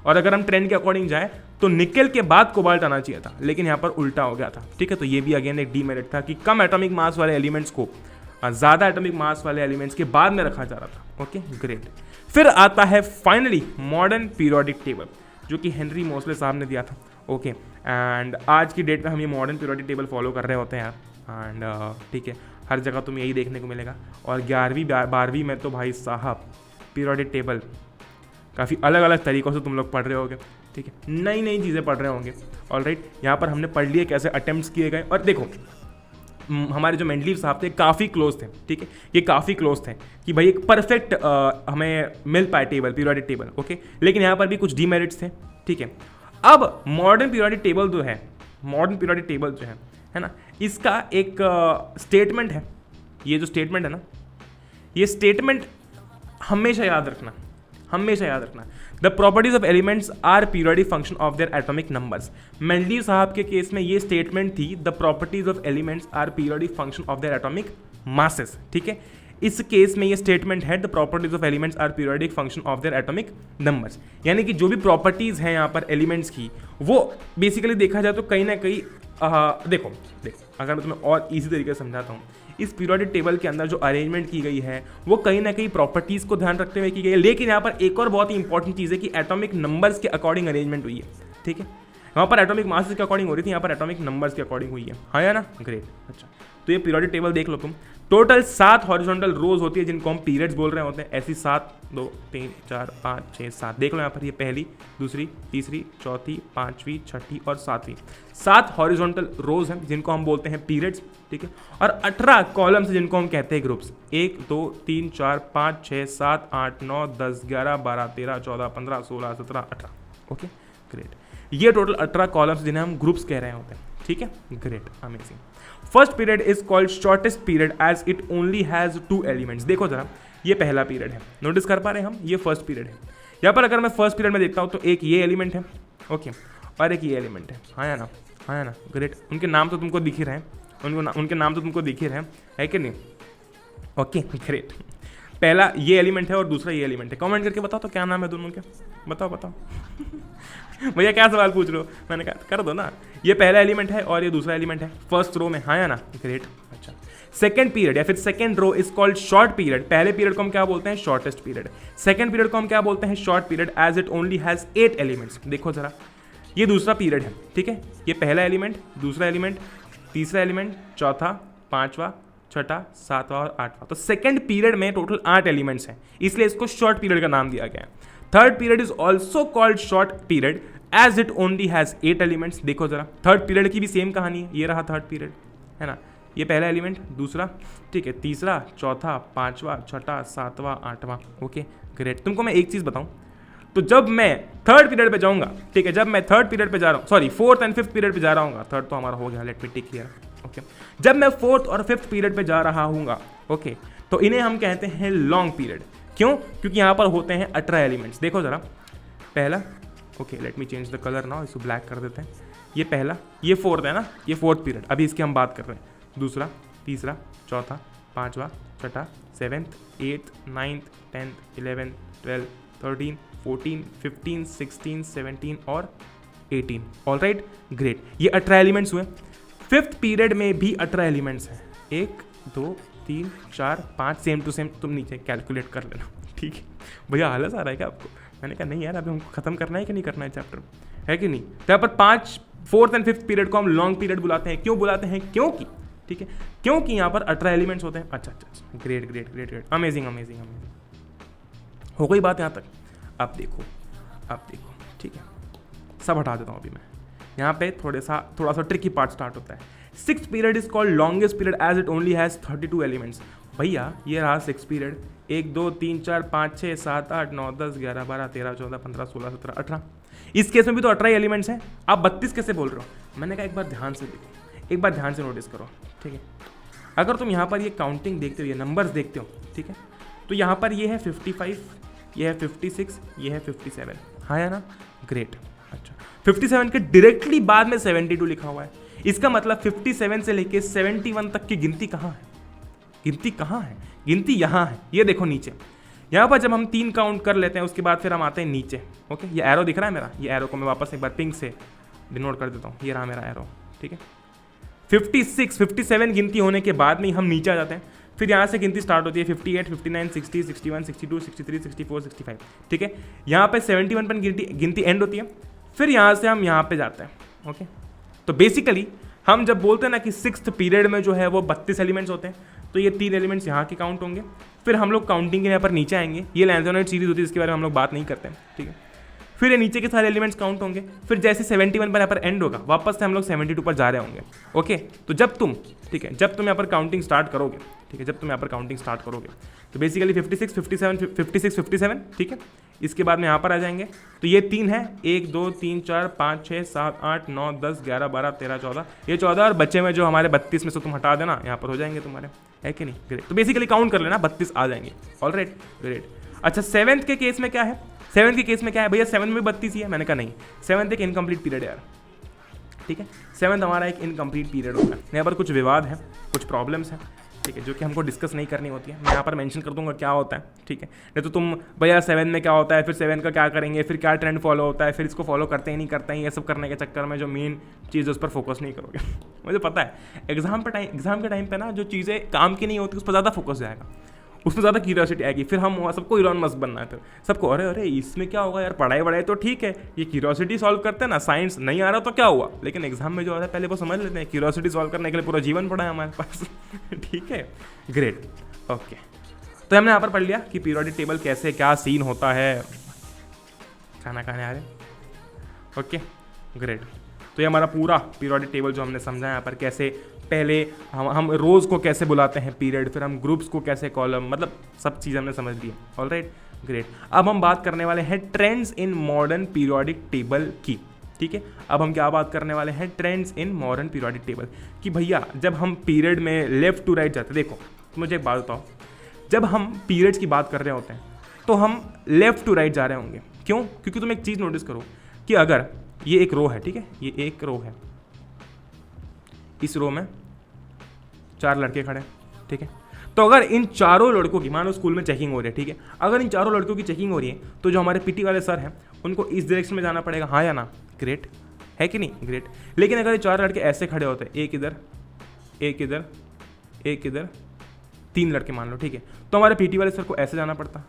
और अगर हम ट्रेंड के अकॉर्डिंग जाए तो निकल के बाद कोबाल्ट आना चाहिए था, लेकिन यहाँ पर उल्टा हो गया था। ठीक है, तो ये भी अगेन एक डीमेरिट था कि कम एटॉमिक मास वाले एलिमेंट्स को ज़्यादा एटॉमिक मास वाले एलिमेंट्स के बाद में रखा जा रहा था। Okay, great. फिर आता है फाइनली मॉडर्न पीरियोडिक टेबल, जो कि हेनरी मोसले साहब ने दिया था। ओके, एंड आज की डेट में हम ये मॉडर्न पीरियोडिक टेबल फॉलो कर रहे होते हैं यार। एंड ठीक है, हर जगह तुम्हें यही देखने को मिलेगा। और 11वीं 12वीं में तो भाई साहब पीरियोडिक टेबल काफ़ी अलग अलग तरीक़ों से तुम लोग पढ़ रहे होगे। ठीक है, नई नई चीज़ें पढ़ रहे होंगे। ऑलराइट, यहाँ पर हमने पढ़ लिए कैसे अटेम्प्ट्स किए गए। और देखो हमारे जो मेंडलीव साहब थे काफ़ी क्लोज थे। ठीक है, ये काफ़ी क्लोज थे कि भाई एक परफेक्ट हमें मिल पाए टेबल, पीरियोडिक टेबल। ओके, लेकिन यहाँ पर भी कुछ डीमेरिट्स थे। ठीक है, अब मॉडर्न पीरियोडिक टेबल जो है, मॉडर्न पीरियोडिक टेबल जो है ना, इसका एक स्टेटमेंट है। ये जो स्टेटमेंट है ना, ये स्टेटमेंट हमेशा याद रखना, हमेशा याद रखना। The properties of elements are periodic function of their atomic numbers. Mendeleev साहब के केस में ये स्टेटमेंट थी, the properties of elements are periodic function of their atomic masses. ठीक है, इस केस में ये स्टेटमेंट है, the properties of elements are periodic function of their atomic numbers. यानी कि जो भी प्रॉपर्टीज हैं यहाँ पर एलिमेंट्स की, वो बेसिकली देखा जाए तो कहीं ना कहीं देखो अगर मैं तुम्हें और इजी तरीके से समझाता हूँ, इस पीरियोडिक टेबल के अंदर जो अरेंजमेंट की गई है वो कहीं ना कहीं प्रॉपर्टीज़ को ध्यान रखते हुए की गई है। लेकिन यहाँ पर एक और बहुत ही इंपॉर्टेंट चीज़ है कि एटॉमिक नंबर्स के अकॉर्डिंग अरेंजमेंट हुई है। ठीक है, यहाँ पर एटॉमिक मासेस के अकॉर्डिंग हो रही थी, यहाँ पर एटॉमिक नंबर्स के अकॉर्डिंग हुई है। हाँ या ना, ग्रेट। अच्छा, तो ये पीरियोडिक टेबल देख लो तुम। टोटल 7 हॉरिजॉन्टल रोज होती है जिनको हम पीरियड्स बोल रहे होते हैं। ऐसी 7, 2, 3, 4, 5, 6, 7 देख लो यहाँ पर। ये पहली, दूसरी, तीसरी, चौथी, 5वीं, 6ठी और 7वीं 7 हॉरिजॉन्टल रोज हैं जिनको हम बोलते हैं पीरियड्स। ठीक है, और 18 कॉलम्स जिनको हम कहते हैं ग्रुप्स। 1, 2, 3, 4, 5, 6, 7, 8, 9, 10, 11, 12, 13, 14, 15, 16, 17, 18। Okay, great. ये टोटल 18 कॉलम्स जिन्हें हम ग्रुप्स कह रहे होते हैं। ठीक है, great, amazing. First period is called shortest period as it only has 2 elements. देखो जरा, ये पहला पीरियड है, नोटिस कर पा रहे हैं हम, ये फर्स्ट पीरियड है। यहाँ पर अगर मैं फर्स्ट पीरियड में देखता हूँ तो एक ये एलिमेंट है, ओके, और एक ये एलिमेंट है। हाँ या ना, हाँ या ना, ग्रेट। उनके नाम तो तुमको दिख ही रहे हैं, उनके नाम तो तुमको दिख ही रहे हैं, है कि नहीं? Okay, great. पहला ये एलिमेंट है और दूसरा ये एलिमेंट है। कमेंट करके बताओ तो क्या नाम है दोनों के, बताओ भैया क्या सवाल पूछ रहे हो? मैंने कहा कर दो ना। ये पहला एलिमेंट है और ये दूसरा एलिमेंट है फर्स्ट रो में। हाँ या ना, ग्रेट। अच्छा, सेकंड पीरियड या फिर second row is called short period. पहले पीरियड को हम क्या बोलते हैं? Shortest period. सेकंड पीरियड को हम क्या बोलते हैं? Short period, as it only has 8 elements. देखो जरा, ये दूसरा पीरियड है। ठीक है, ये पहला एलिमेंट, दूसरा एलिमेंट, तीसरा एलिमेंट, चौथा, 5वां, 6ठा, 7वां और 8वां। तो सेकंड पीरियड में टोटल 8 एलिमेंट्स हैं, इसलिए इसको शॉर्ट पीरियड का नाम दिया गया है। Third period is also called short period as it only has 8 elements. देखो जरा, थर्ड पीरियड की भी सेम कहानी है। ये रहा थर्ड पीरियड, है ना, ये पहला एलिमेंट, दूसरा, ठीक है, तीसरा, चौथा, 5वां, 6ठा, 7वां, 8वां। Okay, great. तुमको मैं एक चीज़ बताऊं, तो जब मैं थर्ड पीरियड पे जाऊंगा, ठीक है, जब मैं थर्ड पीरियड पे जा रहा हूँ, sorry 4th and 5th period पे जा रहा हूँ, थर्ड तो हमारा हो गया, let me take clear. Okay, जब मैं 4th और 5th पीरियड पे जा रहा हूँ, ओके, तो इन्हें हम कहते हैं लॉन्ग पीरियड। क्यों? क्योंकि यहाँ पर होते हैं 18 एलिमेंट्स। देखो जरा, पहला, okay, let me change the colour now, इसको ब्लैक कर देते हैं। ये पहला, ये 4th है ना, ये 4th पीरियड, अभी इसकी हम बात कर रहे हैं। दूसरा, तीसरा, चौथा, 5वां, 6ठा, 7th, 8th, 9th, 10th, 11th, 12th, 13, 14, 15, 16, 17 और 18। Alright, great. ये 18 एलिमेंट्स हुए। 5th पीरियड में भी 18 एलिमेंट्स हैं। 1, 2, 3, 4, 5, सेम टू सेम, तुम नीचे कैलकुलेट कर लेना। ठीक है भैया, आलस आ रहा है क्या आपको? मैंने कहा नहीं यार, अभी हमको खत्म करना है कि नहीं करना है चैप्टर, है कि नहीं? तो यहाँ पर 4th and 5th पीरियड को हम लॉन्ग पीरियड बुलाते हैं। क्यों बुलाते हैं? क्योंकि, ठीक है, क्योंकि यहाँ पर 18 एलिमेंट्स होते हैं। अच्छा, great great great great, amazing amazing amazing. हो गई बात यहाँ तक? अब देखो, ठीक है, सब हटा देता हूँ अभी मैं। यहाँ पे थोड़ा सा ट्रिकी पार्ट स्टार्ट होता है। 6th period is called longest period as it only has 32 elements. भैया ये रहा 6 पीरियड, 1 2 3 4 5 6 7 8 9 10 11 12 13 14 15 16 17 18। इस केस में भी तो 18 एलिमेंट्स हैं, आप 32 कैसे बोल रहे हो? मैंने कहा एक बार ध्यान से देखो, एक बार ध्यान से नोटिस करो, ठीक है। अगर तुम यहाँ पर ये काउंटिंग देखते हो, ये नंबर्स देखते हो, ठीक है, तो यहाँ पर ये है 55, ये है 56, ये है 57, हाँ या ना? ग्रेट। अच्छा, 57 के डायरेक्टली बाद में 72 लिखा हुआ है, इसका मतलब 57 से लेके 71 तक की गिनती कहाँ है? गिनती कहाँ है? गिनती यहाँ है, ये देखो नीचे। यहाँ पर जब हम 3 काउंट कर लेते हैं उसके बाद फिर हम आते हैं नीचे। ओके, ये एरो दिख रहा है मेरा, ये एरो को मैं वापस एक बार पिंक से डिनोट कर देता हूँ, ये रहा मेरा एरो, ठीक है। 56, 57 गिनती होने के बाद में हम नीचे आ जाते हैं, फिर यहाँ से गिनती स्टार्ट होती है 58, 59, 60, 61, 62, 63, 64, 65, ठीक है। यहाँ पे 71 पर गिनती एंड होती है, फिर यहाँ से हम यहाँ पे जाते हैं। ओके, तो बेसिकली हम जब बोलते हैं ना कि 6th पीरियड में जो है वो 32 एलिमेंट्स होते हैं, तो ये 3 एलिमेंट्स यहाँ के काउंट होंगे, फिर हम लोग काउंटिंग के यहाँ पर नीचे आएंगे। ये लैंथोनाइट सीरीज होती है, जिसके बारे में हम लोग बात नहीं करते हैं, ठीक है। फिर ये नीचे के सारे एलिमेंट्स काउंट होंगे, फिर जैसे 71 पर यहाँ पर एंड होगा, वापस से हम लोग 72 पर जा रहे होंगे। ओके, तो जब तुम, ठीक है, जब तुम यहाँ पर काउंटिंग स्टार्ट करोगे, ठीक है, जब तुम यहाँ पर काउंटिंग स्टार्ट करोगे तो बेसिकली 56, 57, 56, 57, ठीक है। इसके बाद में यहाँ पर आ जाएंगे, तो ये 3 है, 1 2 3 4 5 6 7 8 9 10 11 12 13 14, ये 14, और बच्चे में जो हमारे 32 में से तुम हटा देना, यहाँ पर हो जाएंगे तुम्हारे, है कि नहीं? ग्रेट। तो बेसिकली काउंट कर लेना, 32 आ जाएंगे। Alright, great. अच्छा, 7th के केस में क्या है? 7th के केस में क्या है भैया? 7 में 32 ही है। मैंने कहा नहीं, 7th एक इनकम्प्लीट पीरियड है यार, ठीक है। 7th हमारा एक इनकम्प्लीट पीरियड होता है। यहाँ पर कुछ विवाद है, कुछ प्रॉब्लम्स हैं, ठीक है, जो कि हमको डिस्कस नहीं करनी होती है। मैं यहाँ पर मेंशन कर दूंगा क्या होता है, ठीक है। नहीं तो तुम भैया 7 में क्या होता है, फिर 7 का क्या करेंगे, फिर क्या ट्रेंड फॉलो होता है, फिर इसको फॉलो करते ही नहीं करते हैं, ये सब करने के चक्कर में जो मेन चीज़ है उस पर फोकस नहीं करोगे। मुझे पता है एग्जाम के टाइम पे ना जो चीज़ें काम की नहीं होती उस पर ज़्यादा फोकस जाएगा, उसमें ज़्यादा क्यूरियोसिटी आएगी, फिर हम सबको इलॉन मस्क बनना है, फिर सबको अरे अरे इसमें क्या होगा यार, पढ़ाई वढ़ाई तो ठीक है, ये क्यूरियोसिटी सॉल्व करते हैं ना, साइंस नहीं आ रहा तो क्या हुआ, लेकिन एग्जाम में जो आता है पहले वो समझ लेते हैं, क्यूरियोसिटी सॉल्व करने के लिए पूरा जीवन पड़ा है हमारे पास। ठीक है, ग्रेट। ओके, तो हमने यहाँ पर पढ़ लिया कि पीरियोडिक टेबल कैसे, क्या सीन होता है। खाना खाने आ रहे? Okay, great. तो ये हमारा पूरा पीरियोडिक टेबल जो हमने समझा यहाँ पर, कैसे पहले हम रोज़ को कैसे बुलाते हैं पीरियड, फिर हम ग्रुप्स को कैसे कॉलम, मतलब सब चीज़ हमने समझ ली। Alright, great. अब हम बात करने वाले हैं trends in modern periodic table की, ठीक है। अब हम क्या बात करने वाले हैं? Trends in modern periodic table कि भैया जब हम पीरियड में लेफ्ट टू राइट जाते, देखो मुझे एक बात बताओ, जब हम पीरियड्स की बात कर रहे होते हैं तो हम लेफ्ट टू राइट जा रहे होंगे, क्यों? क्योंकि तुम एक चीज़ नोटिस करो कि अगर ये एक रो है, ठीक है, ये एक रो है, इस रो में 4 लड़के खड़े, ठीक है, तो अगर इन चारों लड़कों की, मान लो स्कूल में चेकिंग हो रही है, ठीक है, अगर इन चारों लड़कों की चेकिंग हो रही है तो जो हमारे पीटी वाले सर हैं उनको इस डायरेक्शन में जाना पड़ेगा, हाँ या ना? ग्रेट, है कि नहीं? ग्रेट। लेकिन अगर ये 4 लड़के ऐसे खड़े होते हैं, एक इधर एक इधर एक इधर, 3 लड़के मान लो, ठीक है, तो हमारे पीटी वाले सर को ऐसे जाना पड़ता।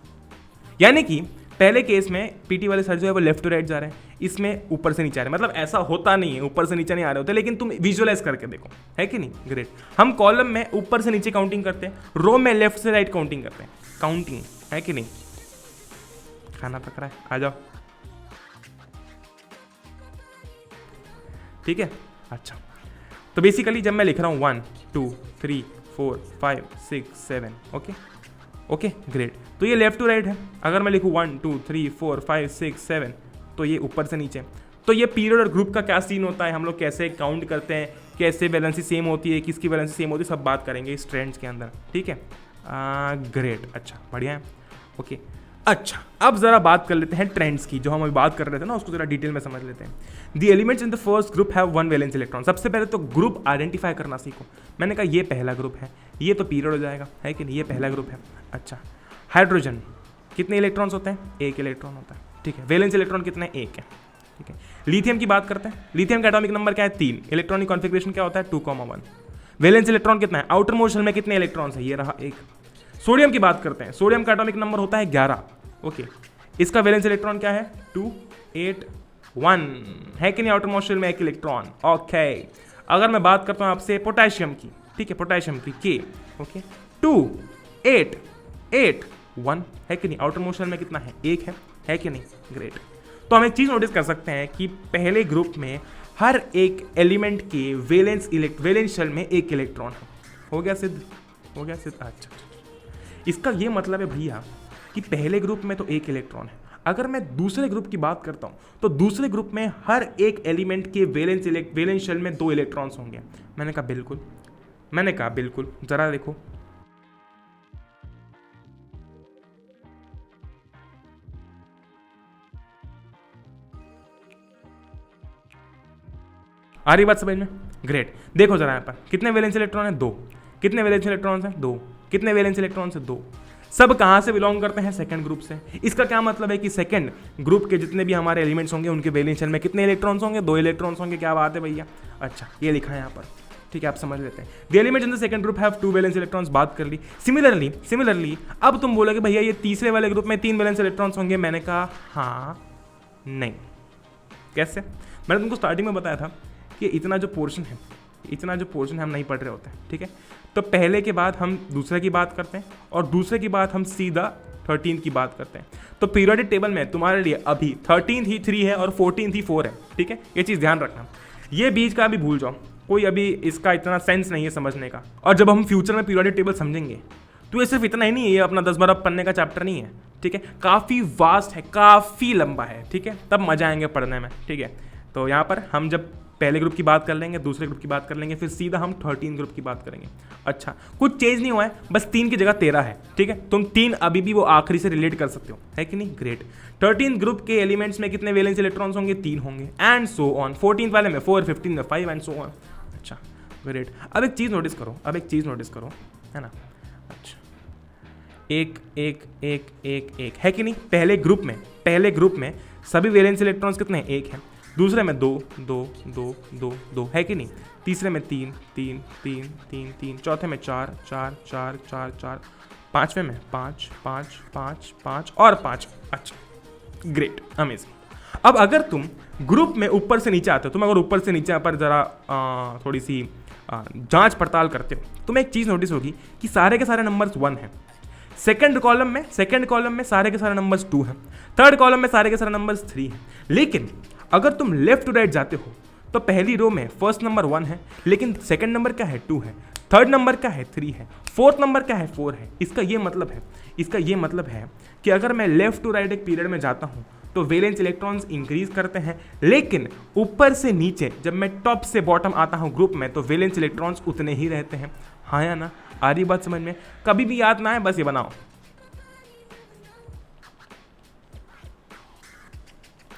यानी कि पहले केस में पीटी वाले सर जो है वो लेफ्ट टू राइट जा रहे हैं, इसमें ऊपर से नीचे आ रहे हैं, मतलब ऐसा होता नहीं है, ऊपर से नीचे नहीं आ रहे होते, लेकिन तुम विजुअलाइज करके देखो, है कि नहीं? ग्रेट। हम कॉलम में ऊपर से नीचे काउंटिंग करते हैं, रो में लेफ्ट से राइट काउंटिंग करते हैं, काउंटिंग, है कि नहीं? खाना पक रहा है, आ जाओ, ठीक है। अच्छा, तो बेसिकली जब मैं लिख रहा हूँ 1 2 3 4 5 6 7, ओके ओके, ग्रेट, तो ये लेफ्ट टू राइट है। अगर मैं लिखूँ 1 2 3 4 5 6 7, तो ये ऊपर से नीचे। तो ये पीरियड और ग्रुप का क्या सीन होता है, हम लोग कैसे काउंट करते हैं, कैसे वैलेंसी सेम होती है, किसकी वैलेंसी सेम होती है, सब बात करेंगे इस ट्रेंड्स के अंदर, ठीक है। ग्रेट, अच्छा, बढ़िया है, ओके। अच्छा, अब जरा बात कर लेते हैं ट्रेंड्स की, जो हम अभी बात कर रहे थे ना, उसको जरा डिटेल में समझ लेते हैं। The elements in the first group have 1 valence electron. सबसे पहले तो ग्रुप आइडेंटिफाई करना सीखो। मैंने कहा ये पहला ग्रुप है, ये तो पीरियड हो जाएगा, है कि नहीं? ये पहला ग्रुप है। अच्छा, हाइड्रोजन कितने इलेक्ट्रॉन्स होते हैं? 1 इलेक्ट्रॉन होता है, ठीक है। वैलेंस इलेक्ट्रॉन कितने? 1 है, ठीक है। लिथियम की बात करते हैं, लिथियम का एटॉमिक नंबर क्या है? 3। इलेक्ट्रॉनिक कॉन्फिगरेशन क्या होता है? 2,1। वैलेंस इलेक्ट्रॉन कितना है? आउटर मोस्ट शेल में कितने इलेक्ट्रॉन्स है? ये रहा 1। सोडियम की बात करते हैं, सोडियम का एटॉमिक नंबर होता है 11, ओके। इसका वैलेंस इलेक्ट्रॉन क्या है? 281, है कि नहीं? आउटर मोस्ट शेल में 1 इलेक्ट्रॉन, ओके। अगर मैं बात करता हूँ आपसे पोटेशियम की, ठीक है, पोटेशियम की के, ओके, 2,8,8,1, है कि नहीं? आउटर मोस्ट शेल में कितना है? 1 है कि नहीं? ग्रेट। तो हम एक चीज़ नोटिस कर सकते हैं कि पहले ग्रुप में हर एक एलिमेंट के वैलेंस शेल में 1 इलेक्ट्रॉन है। हो गया सिद्ध? हो गया सिद्ध? अच्छा, इसका ये मतलब है भैया कि पहले ग्रुप में तो एक इलेक्ट्रॉन है, अगर मैं दूसरे ग्रुप की बात करता हूँ तो दूसरे ग्रुप में हर एक एलिमेंट के वैलेंस शेल में 2 इलेक्ट्रॉन्स होंगे। मैंने कहा बिल्कुल, जरा देखो, आ रही बात समझ में? ग्रेट। देखो जरा यहाँ पर कितने वैलेंस इलेक्ट्रॉन है? 2। कितने वैलेंस इलेक्ट्रॉन्स हैं? 2। कितने वैलेंस इलेक्ट्रॉन्स हैं? 2। सब कहाँ से बिलोंग करते हैं? सेकंड ग्रुप से। इसका क्या मतलब है कि सेकंड ग्रुप के जितने भी हमारे एलिमेंट्स होंगे उनके वैलेंस शेल में कितने इलेक्ट्रॉन्स होंगे? 2 इलेक्ट्रॉन्स होंगे। क्या बात है भैया? अच्छा, ये लिखा है यहाँ पर, ठीक है, आप समझ लेते हैं। The elements in the second group have 2 valence electrons, बात कर ली। सिमिलरली अब तुम बोलोगे भैया ये तीसरे वाले ग्रुप में 3 वैलेंस इलेक्ट्रॉन्स होंगे। मैंने कहा हाँ, नहीं। कैसे? मैंने तुमको स्टार्टिंग में बताया था कि इतना जो पोर्शन है हम नहीं पढ़ रहे होते हैं, ठीक है। तो पहले के बाद हम दूसरे की बात करते हैं और दूसरे की बात हम सीधा 13 की बात करते हैं। तो पीरियोडिक टेबल में तुम्हारे लिए अभी 13 ही 3 है और 14 ही 4 है, ठीक है। ये चीज़ ध्यान रखना। ये बीच का भी भूल जाओ, कोई अभी इसका इतना सेंस नहीं है समझने का। और जब हम फ्यूचर में पीरियोडिक टेबल समझेंगे तो ये सिर्फ इतना ही नहीं है, ये अपना 10-12 पढ़ने का चैप्टर नहीं है, ठीक है। काफ़ी वास्ट है, काफ़ी लंबा है, ठीक है। तब मजा आएंगे पढ़ने में, ठीक है। तो यहाँ पर हम जब पहले ग्रुप की बात कर लेंगे, दूसरे ग्रुप की बात कर लेंगे, फिर सीधा हम 13 ग्रुप की बात करेंगे। अच्छा, कुछ चेंज नहीं हुआ है, बस 3 की जगह 13 है, ठीक है। तुम 3 अभी भी वो आखिरी से रिलेट कर सकते हो, है कि नहीं? ग्रेट। 13 ग्रुप के एलिमेंट्स में कितने वैलेंस इलेक्ट्रॉन्स होंगे? 3 होंगे, एंड सो ऑन। 14 वाले में 4, 15 में 5, एंड सो ऑन। अच्छा, ग्रेट। अब एक चीज़ नोटिस करो, है ना? अच्छा, एक है कि नहीं? पहले ग्रुप में सभी वैलेंस इलेक्ट्रॉन्स कितने हैं? 1 है। दूसरे में 2 है कि नहीं? तीसरे में 3, चौथे में 4, पांचवें में 5 और 5। अच्छा, ग्रेट, अमेजिंग। अब अगर तुम ग्रुप में ऊपर से नीचे आते हो, तुम अगर ऊपर से नीचे पर जरा थोड़ी सी जांच पड़ताल करते हो, तुम्हें एक चीज़ नोटिस होगी कि सारे के सारे नंबर्स 1 हैं। सेकंड कॉलम में सारे के सारे नंबर्स 2 हैं। थर्ड कॉलम में सारे के सारे नंबर्स 3 हैं। लेकिन अगर तुम लेफ्ट टू राइट जाते हो तो पहली रो में फर्स्ट नंबर 1 है, लेकिन सेकंड नंबर क्या है? 2 है। थर्ड नंबर क्या है? 3 है। फोर्थ नंबर क्या है? 4 है। इसका ये मतलब है कि अगर मैं लेफ्ट टू राइट एक पीरियड में जाता हूँ तो वैलेंस इलेक्ट्रॉन्स इंक्रीज करते हैं, लेकिन ऊपर से नीचे जब मैं टॉप से बॉटम आता हूँ ग्रुप में तो वैलेंस इलेक्ट्रॉन्स उतने ही रहते हैं। हाँ या ना? आ रही बात समझ में? कभी भी याद ना है, बस ये बनाओ।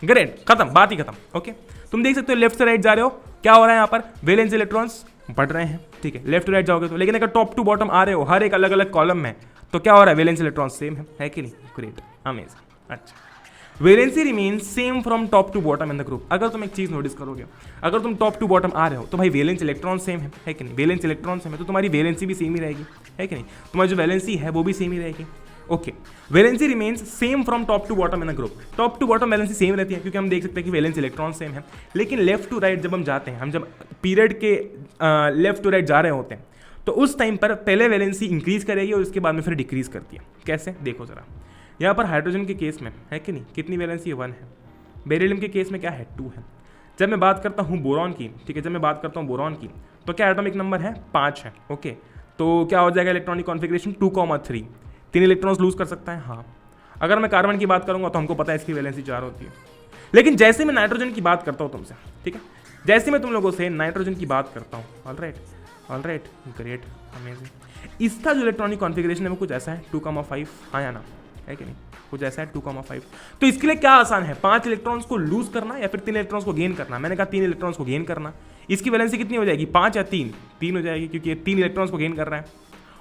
ग्रेट, खत्म, बात ही खत्म। ओके, तुम देख सकते हो लेफ्ट से राइट जा रहे हो, क्या हो रहा है यहाँ पर? वैलेंस इलेक्ट्रॉन्स बढ़ रहे हैं, ठीक है। लेफ्ट टू राइट जाओगे तो, लेकिन अगर टॉप टू बॉटम आ रहे हो हर एक अलग अलग कॉलम में, तो क्या हो रहा है? वैलेंस इलेक्ट्रॉन्स सेम है कि नहीं? Great, amazing. अच्छा, valency remains same from top to bottom in the group. अगर तुम एक चीज नोटिस करोगे, अगर तुम टॉप टू बॉटम आ रहे हो तो भाई वैलेंस इलेक्ट्रॉन सेम है कि नहीं? वैलेंस इलेक्ट्रॉन सेम है तो तुम्हारी वैलेंसी भी सेम ही रहेगी, है कि नहीं? तुम्हारी जो वैलेंसी है वो भी सेम ही रहेगी। Okay, valency remains same from top to bottom in a group. Top to bottom valency same रहती है क्योंकि हम देख सकते हैं कि वैलेंस इलेक्ट्रॉन सेम है। लेकिन लेफ्ट टू राइट जब हम जाते हैं, हम जब पीरियड के लेफ्ट टू राइट जा रहे होते हैं तो उस टाइम पर पहले वैलेंसी इंक्रीज करेगी और उसके बाद में फिर डिक्रीज करती है। कैसे? देखो जरा, यहाँ पर हाइड्रोजन के केस में है कि नहीं, कितनी वैलेंसी है? 1 है। बेरिलियम के केस में क्या है? 2 है। जब मैं बात करता हूँ बोरॉन की, ठीक है, जब मैं बात करता हूँ बोरॉन की, तो क्या एटॉमिक नंबर है? 5 है। ओके, तो क्या हो जाएगा इलेक्ट्रॉनिक कॉन्फिगरेशन? 2,3। 3 इलेक्ट्रॉन्स लूज कर सकता है, हाँ। अगर मैं कार्बन की बात करूंगा तो हमको पता है इसकी वैलेंसी 4 होती है। लेकिन जैसे मैं नाइट्रोजन की बात करता हूँ तुमसे, ठीक है, जैसे मैं तुम लोगों से नाइट्रोजन की बात करता हूँ, ऑलराइट, ग्रेट, अमेजिंग। इसका जो इलेक्ट्रॉनिक कॉन्फिगरेशन है वो कुछ ऐसा है 2,5, हाँ या ना, है कि नहीं? कुछ ऐसा है 2,5। तो इसके लिए क्या आसान है? 5 इलेक्ट्रॉन्स को लूज करना या फिर 3 इलेक्ट्रॉन्स को गेन करना? मैंने कहा 3 इलेक्ट्रॉन्स को गेन करना। इसकी वैलेंसी कितनी हो जाएगी? 5 या 3? 3 हो जाएगी क्योंकि ये 3 इलेक्ट्रॉन्स को गेन कर रहा है।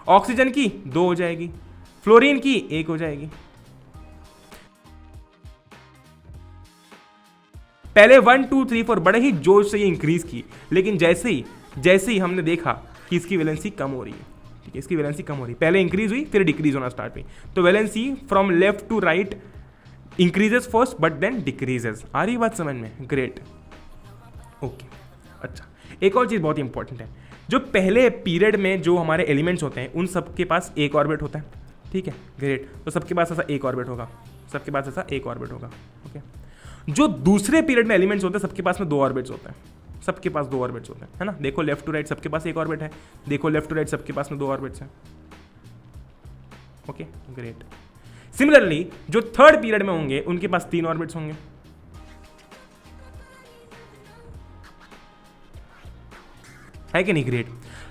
ऑक्सीजन की 2 हो जाएगी, फ्लोरीन की 1 हो जाएगी। पहले 1, 2, 3, 4 बड़े ही जोश से ये इंक्रीज की, लेकिन जैसे ही हमने देखा कि इसकी वैलेंसी कम हो रही है, ठीक है, इसकी वैलेंसी कम हो रही है, पहले इंक्रीज हुई फिर डिक्रीज होना स्टार्ट हुई। तो valency from left to right increases first but then decreases. आ रही बात समझ में? Great, okay. अच्छा, एक और चीज बहुत इंपॉर्टेंट है, जो पहले पीरियड में जो हमारे एलिमेंट्स होते हैं उन सबके पास एक ऑर्बिट होता है, ठीक है, ग्रेट। तो सबके पास ऐसा एक ऑर्बिट होगा, ओके। जो दूसरे पीरियड में एलिमेंट्स होते हैं सबके पास में 2 ऑर्बिट्स होते हैं, सबके पास 2 ऑर्बिट्स होते हैं, है ना? देखो लेफ्ट टू राइट सबके पास एक ऑर्बिट है, देखो लेफ्ट टू राइट सबके पास में 2 ऑर्बिट्स हैं। Okay great. सिमिलरली जो थर्ड पीरियड में होंगे उनके पास 3 ऑर्बिट्स होंगे, है कि नहीं? ग्रेट।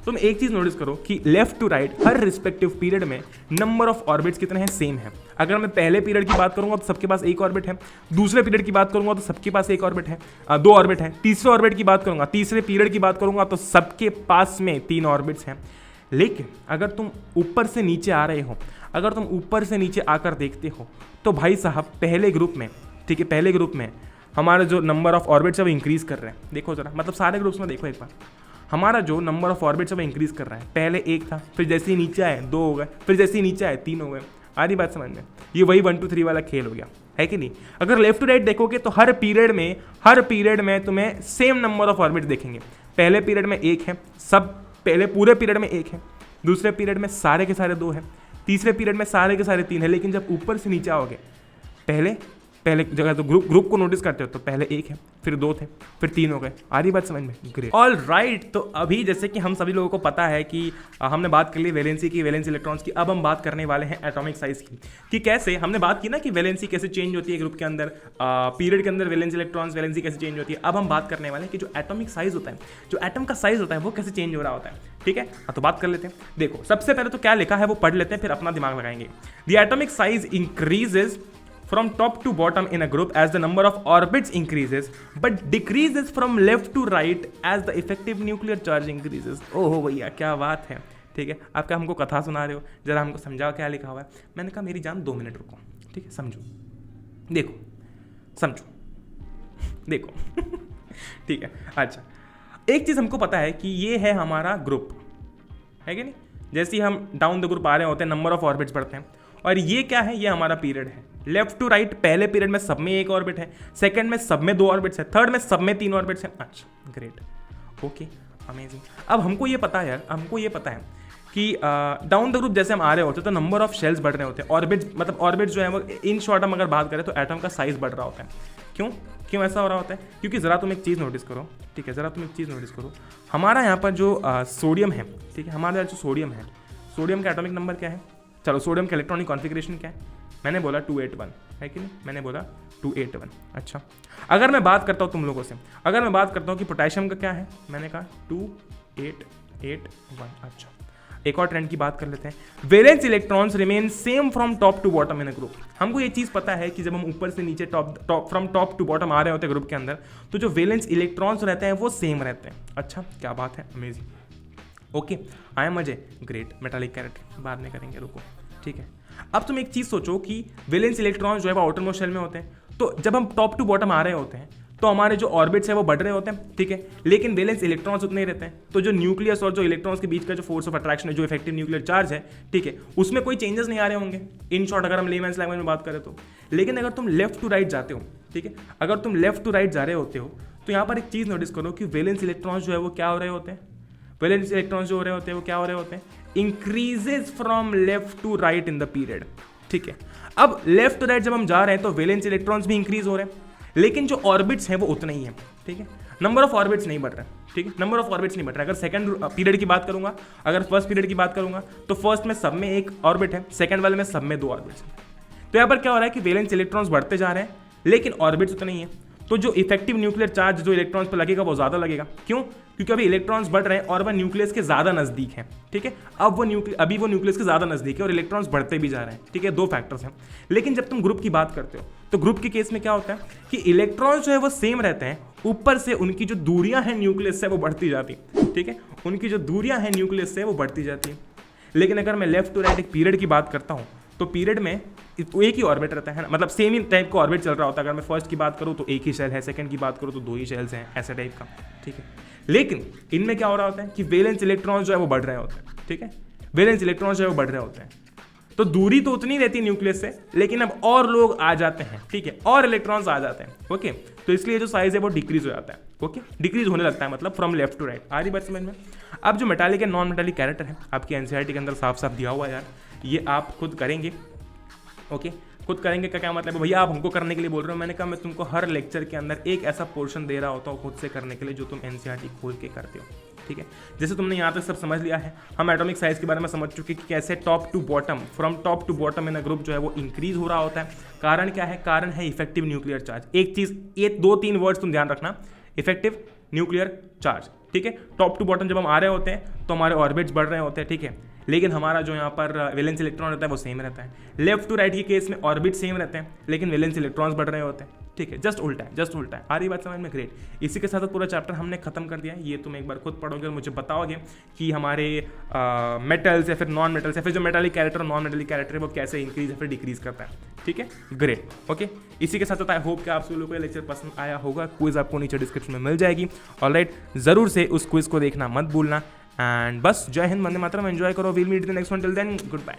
तुम एक चीज नोटिस करो कि लेफ्ट टू राइट हर रिस्पेक्टिव पीरियड में नंबर ऑफ ऑर्बिट्स कितने हैं? सेम है। अगर मैं पहले पीरियड की बात करूंगा तो सबके पास 1 ऑर्बिट है, दूसरे पीरियड की बात करूंगा तो सबके पास 1 ऑर्बिट है, 2 ऑर्बिट है, तीसरे ऑर्बिट की बात करूंगा, तीसरे पीरियड की बात करूंगा तो सबके पास में 3 ऑर्बिट्स हैं। लेकिन अगर तुम ऊपर से नीचे आ रहे हो, अगर तुम ऊपर से नीचे आकर देखते हो तो भाई साहब पहले ग्रुप में, ठीक है, पहले ग्रुप में हमारा जो नंबर ऑफ ऑर्बिट्स है वो इंक्रीज कर रहे हैं। देखो जरा, मतलब सारे ग्रुप्स में देखो एक बार, हमारा जो नंबर ऑफ ऑर्बिट्स है वो इंक्रीज कर रहा है। पहले 1 था, फिर जैसे ही नीचे आए 2 हो गए, फिर जैसे ही नीचे आए 3 हो गए। आधी बात समझ में? ये वही 1 2 3 वाला खेल हो गया, है कि नहीं? अगर लेफ्ट टू राइट देखोगे तो हर पीरियड में तुम्हें सेम नंबर ऑफ ऑर्बिट्स देखेंगे। पहले पीरियड में 1 है, सब पहले पूरे पीरियड में 1 है, दूसरे पीरियड में सारे के सारे 2 है, तीसरे पीरियड में सारे के सारे 3 है। लेकिन जब ऊपर से नीचे आओगे, पहले जगह तो ग्रुप को नोटिस करते हो तो पहले 1 है, फिर 2 थे, फिर 3 हो गए। आधी बात समझ में? ग्रेट। All right. तो अभी जैसे कि हम सभी लोगों को पता है कि हमने बात कर ली वैलेंसी की, वैलेंसी इलेक्ट्रॉन्स की। अब हम बात करने वाले हैं एटॉमिक साइज की, कि कैसे हमने बात की ना कि वैलेंसी कैसे चेंज होती है ग्रुप के अंदर, पीरियड के अंदर वैलेंसी इलेक्ट्रॉन्स वैलेंसी कैसे चेंज होती है। अब हम बात करने वाले हैं कि जो एटॉमिक साइज होता है, जो एटम का साइज होता है वो कैसे चेंज हो रहा होता है। ठीक है, तो बात कर लेते हैं। देखो सबसे पहले तो क्या लिखा है वो पढ़ लेते हैं, फिर अपना दिमाग लगाएंगे। The atomic size increases from top to bottom in a group as the number of orbits increases but decreases from left to right as the effective nuclear charge increases। ओहो भैया क्या बात है। ठीक है, आप क्या हमको कथा सुना रहे हो? जरा हमको समझाओ क्या लिखा हुआ है। मैंने कहा मेरी जान 2 मिनट रुको, ठीक है, समझो, देखो, समझो, देखो ठीक है। अच्छा, एक चीज हमको पता है कि ये है हमारा ग्रुप, है कि नहीं? जैसे ही हम डाउन द ग्रुप आ रहे होते हैं नंबर ऑफ ऑर्बिट्स बढ़ते हैं, और ये क्या है? ये हमारा पीरियड है। लेफ्ट टू राइट पहले पीरियड में सब में 1 ऑर्बिट है, सेकंड में सब में 2 ऑर्बिट्स है, थर्ड में सब में 3 ऑर्बिट्स है। अच्छा ग्रेट, ओके, अमेजिंग। अब हमको ये पता है यार, हमको ये पता है कि डाउन द ग्रुप जैसे हम आ रहे होते हैं तो नंबर ऑफ शेल्स बढ़ रहे होते हैं, ऑर्बिट्स, मतलब ऑर्बिट्स जो है वो इन शॉर्ट हम अगर बात करें तो एटम का साइज बढ़ रहा होता है। क्यों ऐसा हो रहा होता है? क्योंकि ज़रा तुम एक चीज़ नोटिस करो, ठीक है, ज़रा तुम एक चीज़ नोटिस करो। हमारा यहाँ पर जो सोडियम है, ठीक है, हमारा जो सोडियम है, सोडियम का एटॉमिक नंबर क्या है? चलो, सोडियम का इलेक्ट्रॉनिक कॉन्फ़िगरेशन क्या है? मैंने बोला 281, है कि नहीं? मैंने बोला 281। अच्छा, अगर मैं बात करता हूँ तुम लोगों से, अगर मैं बात करता हूँ कि पोटेशियम का क्या है, मैंने कहा 2881। अच्छा, एक और ट्रेंड की बात कर लेते हैं। Valence electrons remain same from top to bottom in a group. हमको ये चीज़ पता है कि जब हम ऊपर से नीचे फ्रॉम टॉप टू बॉटम आ रहे होते हैं ग्रुप के अंदर, तो जो वैलेंस इलेक्ट्रॉन्स रहते हैं वो सेम रहते हैं। अच्छा, क्या बात है, amazing. Okay, I am Ajay, great. Metallic character बाद में करेंगे, रुको, ठीक है। अब तुम एक चीज़ सोचो कि वैलेंस इलेक्ट्रॉन्स जो है वो आउटर मोस्ट शेल में होते हैं, तो जब हम टॉप टू बॉटम आ रहे होते हैं तो हमारे जो ऑर्बिट्स है वो बढ़ रहे होते हैं, ठीक है, लेकिन वैलेंस इलेक्ट्रॉन्स उतने ही रहते हैं। तो जो न्यूक्लियस और जो इलेक्ट्रॉन्स के बीच का जो फोर्स ऑफ अट्रैक्शन है, जो इफेक्टिव न्यूक्लियर चार्ज है, ठीक है, उसमें कोई चेंजेस नहीं आ रहे होंगे, इन शॉर्ट अगर हम लेमैन्स लैंग्वेज में बात करें तो। लेकिन अगर तुम लेफ्ट टू राइट जाते हो, ठीक है, अगर तुम लेफ्ट टू राइट जा रहे होते हो तो यहाँ पर एक चीज़ नोटिस करो कि वैलेंस इलेक्ट्रॉन्स जो है वो क्या हो रहे होते हैं? वैलेंस इलेक्ट्रॉन्स जो हो रहे होते हैं वो क्या हो रहे होते हैं? Increases from left to right in the period, ठीक है। अब लेफ्ट टू राइट जब हम जा रहे हैं तो वैलेंस इलेक्ट्रॉन्स भी इंक्रीज हो रहे हैं, लेकिन जो ऑर्बिट्स हैं वो उतने ही हैं, ठीक है, नंबर ऑफ ऑर्बिट्स नहीं बढ़ रहा है, ठीक है, नंबर ऑफ ऑर्बिट्स नहीं बढ़ रहा है। अगर सेकंड पीरियड की बात करूंगा, अगर फर्स्ट पीरियड की बात करूंगा तो फर्स्ट में सब में 1 ऑर्बिट है, सेकंड वाले में सब में 2 ऑर्बिट्स हैं। तो यहाँ पर क्या हो रहा है कि वैलेंस इलेक्ट्रॉन्स बढ़ते जा रहे हैं लेकिन ऑर्बिट्स उतने ही हैं, तो जो इफेक्टिव न्यूक्लियर चार्ज जो इलेक्ट्रॉन्स पर लगेगा वो ज़्यादा लगेगा। क्यों? क्योंकि अभी इलेक्ट्रॉन्स बढ़ रहे हैं और वह न्यूक्लियस के ज़्यादा नज़दीक हैं, ठीक है, अभी वो न्यूक्लियस के ज़्यादा नज़दीक है और इलेक्ट्रॉन्स बढ़ते भी जा रहे हैं, ठीक है, 2 फैक्टर्स हैं। लेकिन जब तुम ग्रुप की बात करते हो तो ग्रुप के केस में क्या होता है कि इलेक्ट्रॉन्स जो है वो सेम रहते हैं, ऊपर से उनकी जो दूरियां हैं न्यूक्लियस से वो बढ़ती जाती है, ठीक है, उनकी जो दूरियां हैं न्यूक्लियस से वो बढ़ती जाती है। लेकिन अगर मैं लेफ्ट टू राइट एक पीरियड की बात करता हूँ तो पीरियड में एक ही ऑर्बिट रहता है ना, मतलब सेम ही टाइप का ऑर्बिट चल रहा होता है। अगर मैं फर्स्ट की बात करूँ तो 1 ही शेल है, सेकंड की बात करूँ तो 2 ही शेल्स हैं, ऐसे टाइप का, ठीक है। लेकिन इनमें क्या हो रहा होता है कि वैलेंस इलेक्ट्रॉन्स जो है वो बढ़ रहे होते हैं, ठीक है, वैलेंस इलेक्ट्रॉन्स जो है वो बढ़ रहे होते हैं। तो दूरी तो उतनी रहती है न्यूक्लियस से, लेकिन अब और लोग आ जाते हैं, ठीक है, और इलेक्ट्रॉन्स आ जाते हैं, ओके। तो इसलिए जो साइज है वो डिक्रीज हो जाता है, ओके, डिक्रीज होने लगता है, मतलब फ्रॉम लेफ्ट टू राइट। आ रही बात समझ में? अब जो metallic and non metallic character है आपकी एनसीईआरटी के अंदर साफ साफ दिया हुआ है यार, ये आप खुद करेंगे, ओके, खुद करेंगे का क्या मतलब है? भैया आप हमको करने के लिए बोल रहे हो। मैंने कहा मैं तुमको हर लेक्चर के अंदर एक ऐसा पोर्शन दे रहा होता हूँ खुद से करने के लिए जो तुम एनसीईआरटी खोल के करते हो, ठीक है। जैसे तुमने यहाँ तक सब समझ लिया है, हम एटॉमिक साइज के बारे में समझ चुके कि कैसे top to bottom, from top to bottom in a group जो है वो इंक्रीज हो रहा होता है। कारण क्या है? कारण है इफेक्टिव न्यूक्लियर चार्ज। एक चीज़, ये 2-3 वर्ड्स तुम ध्यान रखना, इफेक्टिव न्यूक्लियर चार्ज, ठीक है। टॉप टू बॉटम जब हम आ रहे होते हैं तो हमारे ऑर्बिट्स बढ़ रहे होते हैं, ठीक है, लेकिन हमारा जो यहाँ पर वैलेंस इलेक्ट्रॉन रहता है वो सेम रहता है। लेफ्ट टू राइट के केस में ऑर्बिट सेम रहते हैं लेकिन वैलेंस इलेक्ट्रॉन्स बढ़ रहे होते हैं, ठीक है। जस्ट उल्टा है, जस्ट उल्टा है। आ रही बात समझ में? ग्रेट। इसी के साथ पूरा चैप्टर हमने खत्म कर दिया है। ये तुम एक बार खुद पढ़ोगे और मुझे बताओगे कि हमारे मेटल्स या फिर नॉन मेटल्स या फिर जो मेटालिक कैरेक्टर और नॉन मेटालिक कैरेक्टर है वो कैसे इंक्रीज या फिर डिक्रीज करता है, ठीक है। Great, okay. इसी के साथ आई होप कि आप सभी लोगों को लेक्चर पसंद आया होगा। क्विज आपको नीचे डिस्क्रिप्शन में मिल जाएगी। ऑलराइट, जरूर से उस क्विज को देखना मत भूलना। एंड बस, जय हिंद, वंदे मातरम, एंजॉय करो। We'll meet the next one, till then good bye.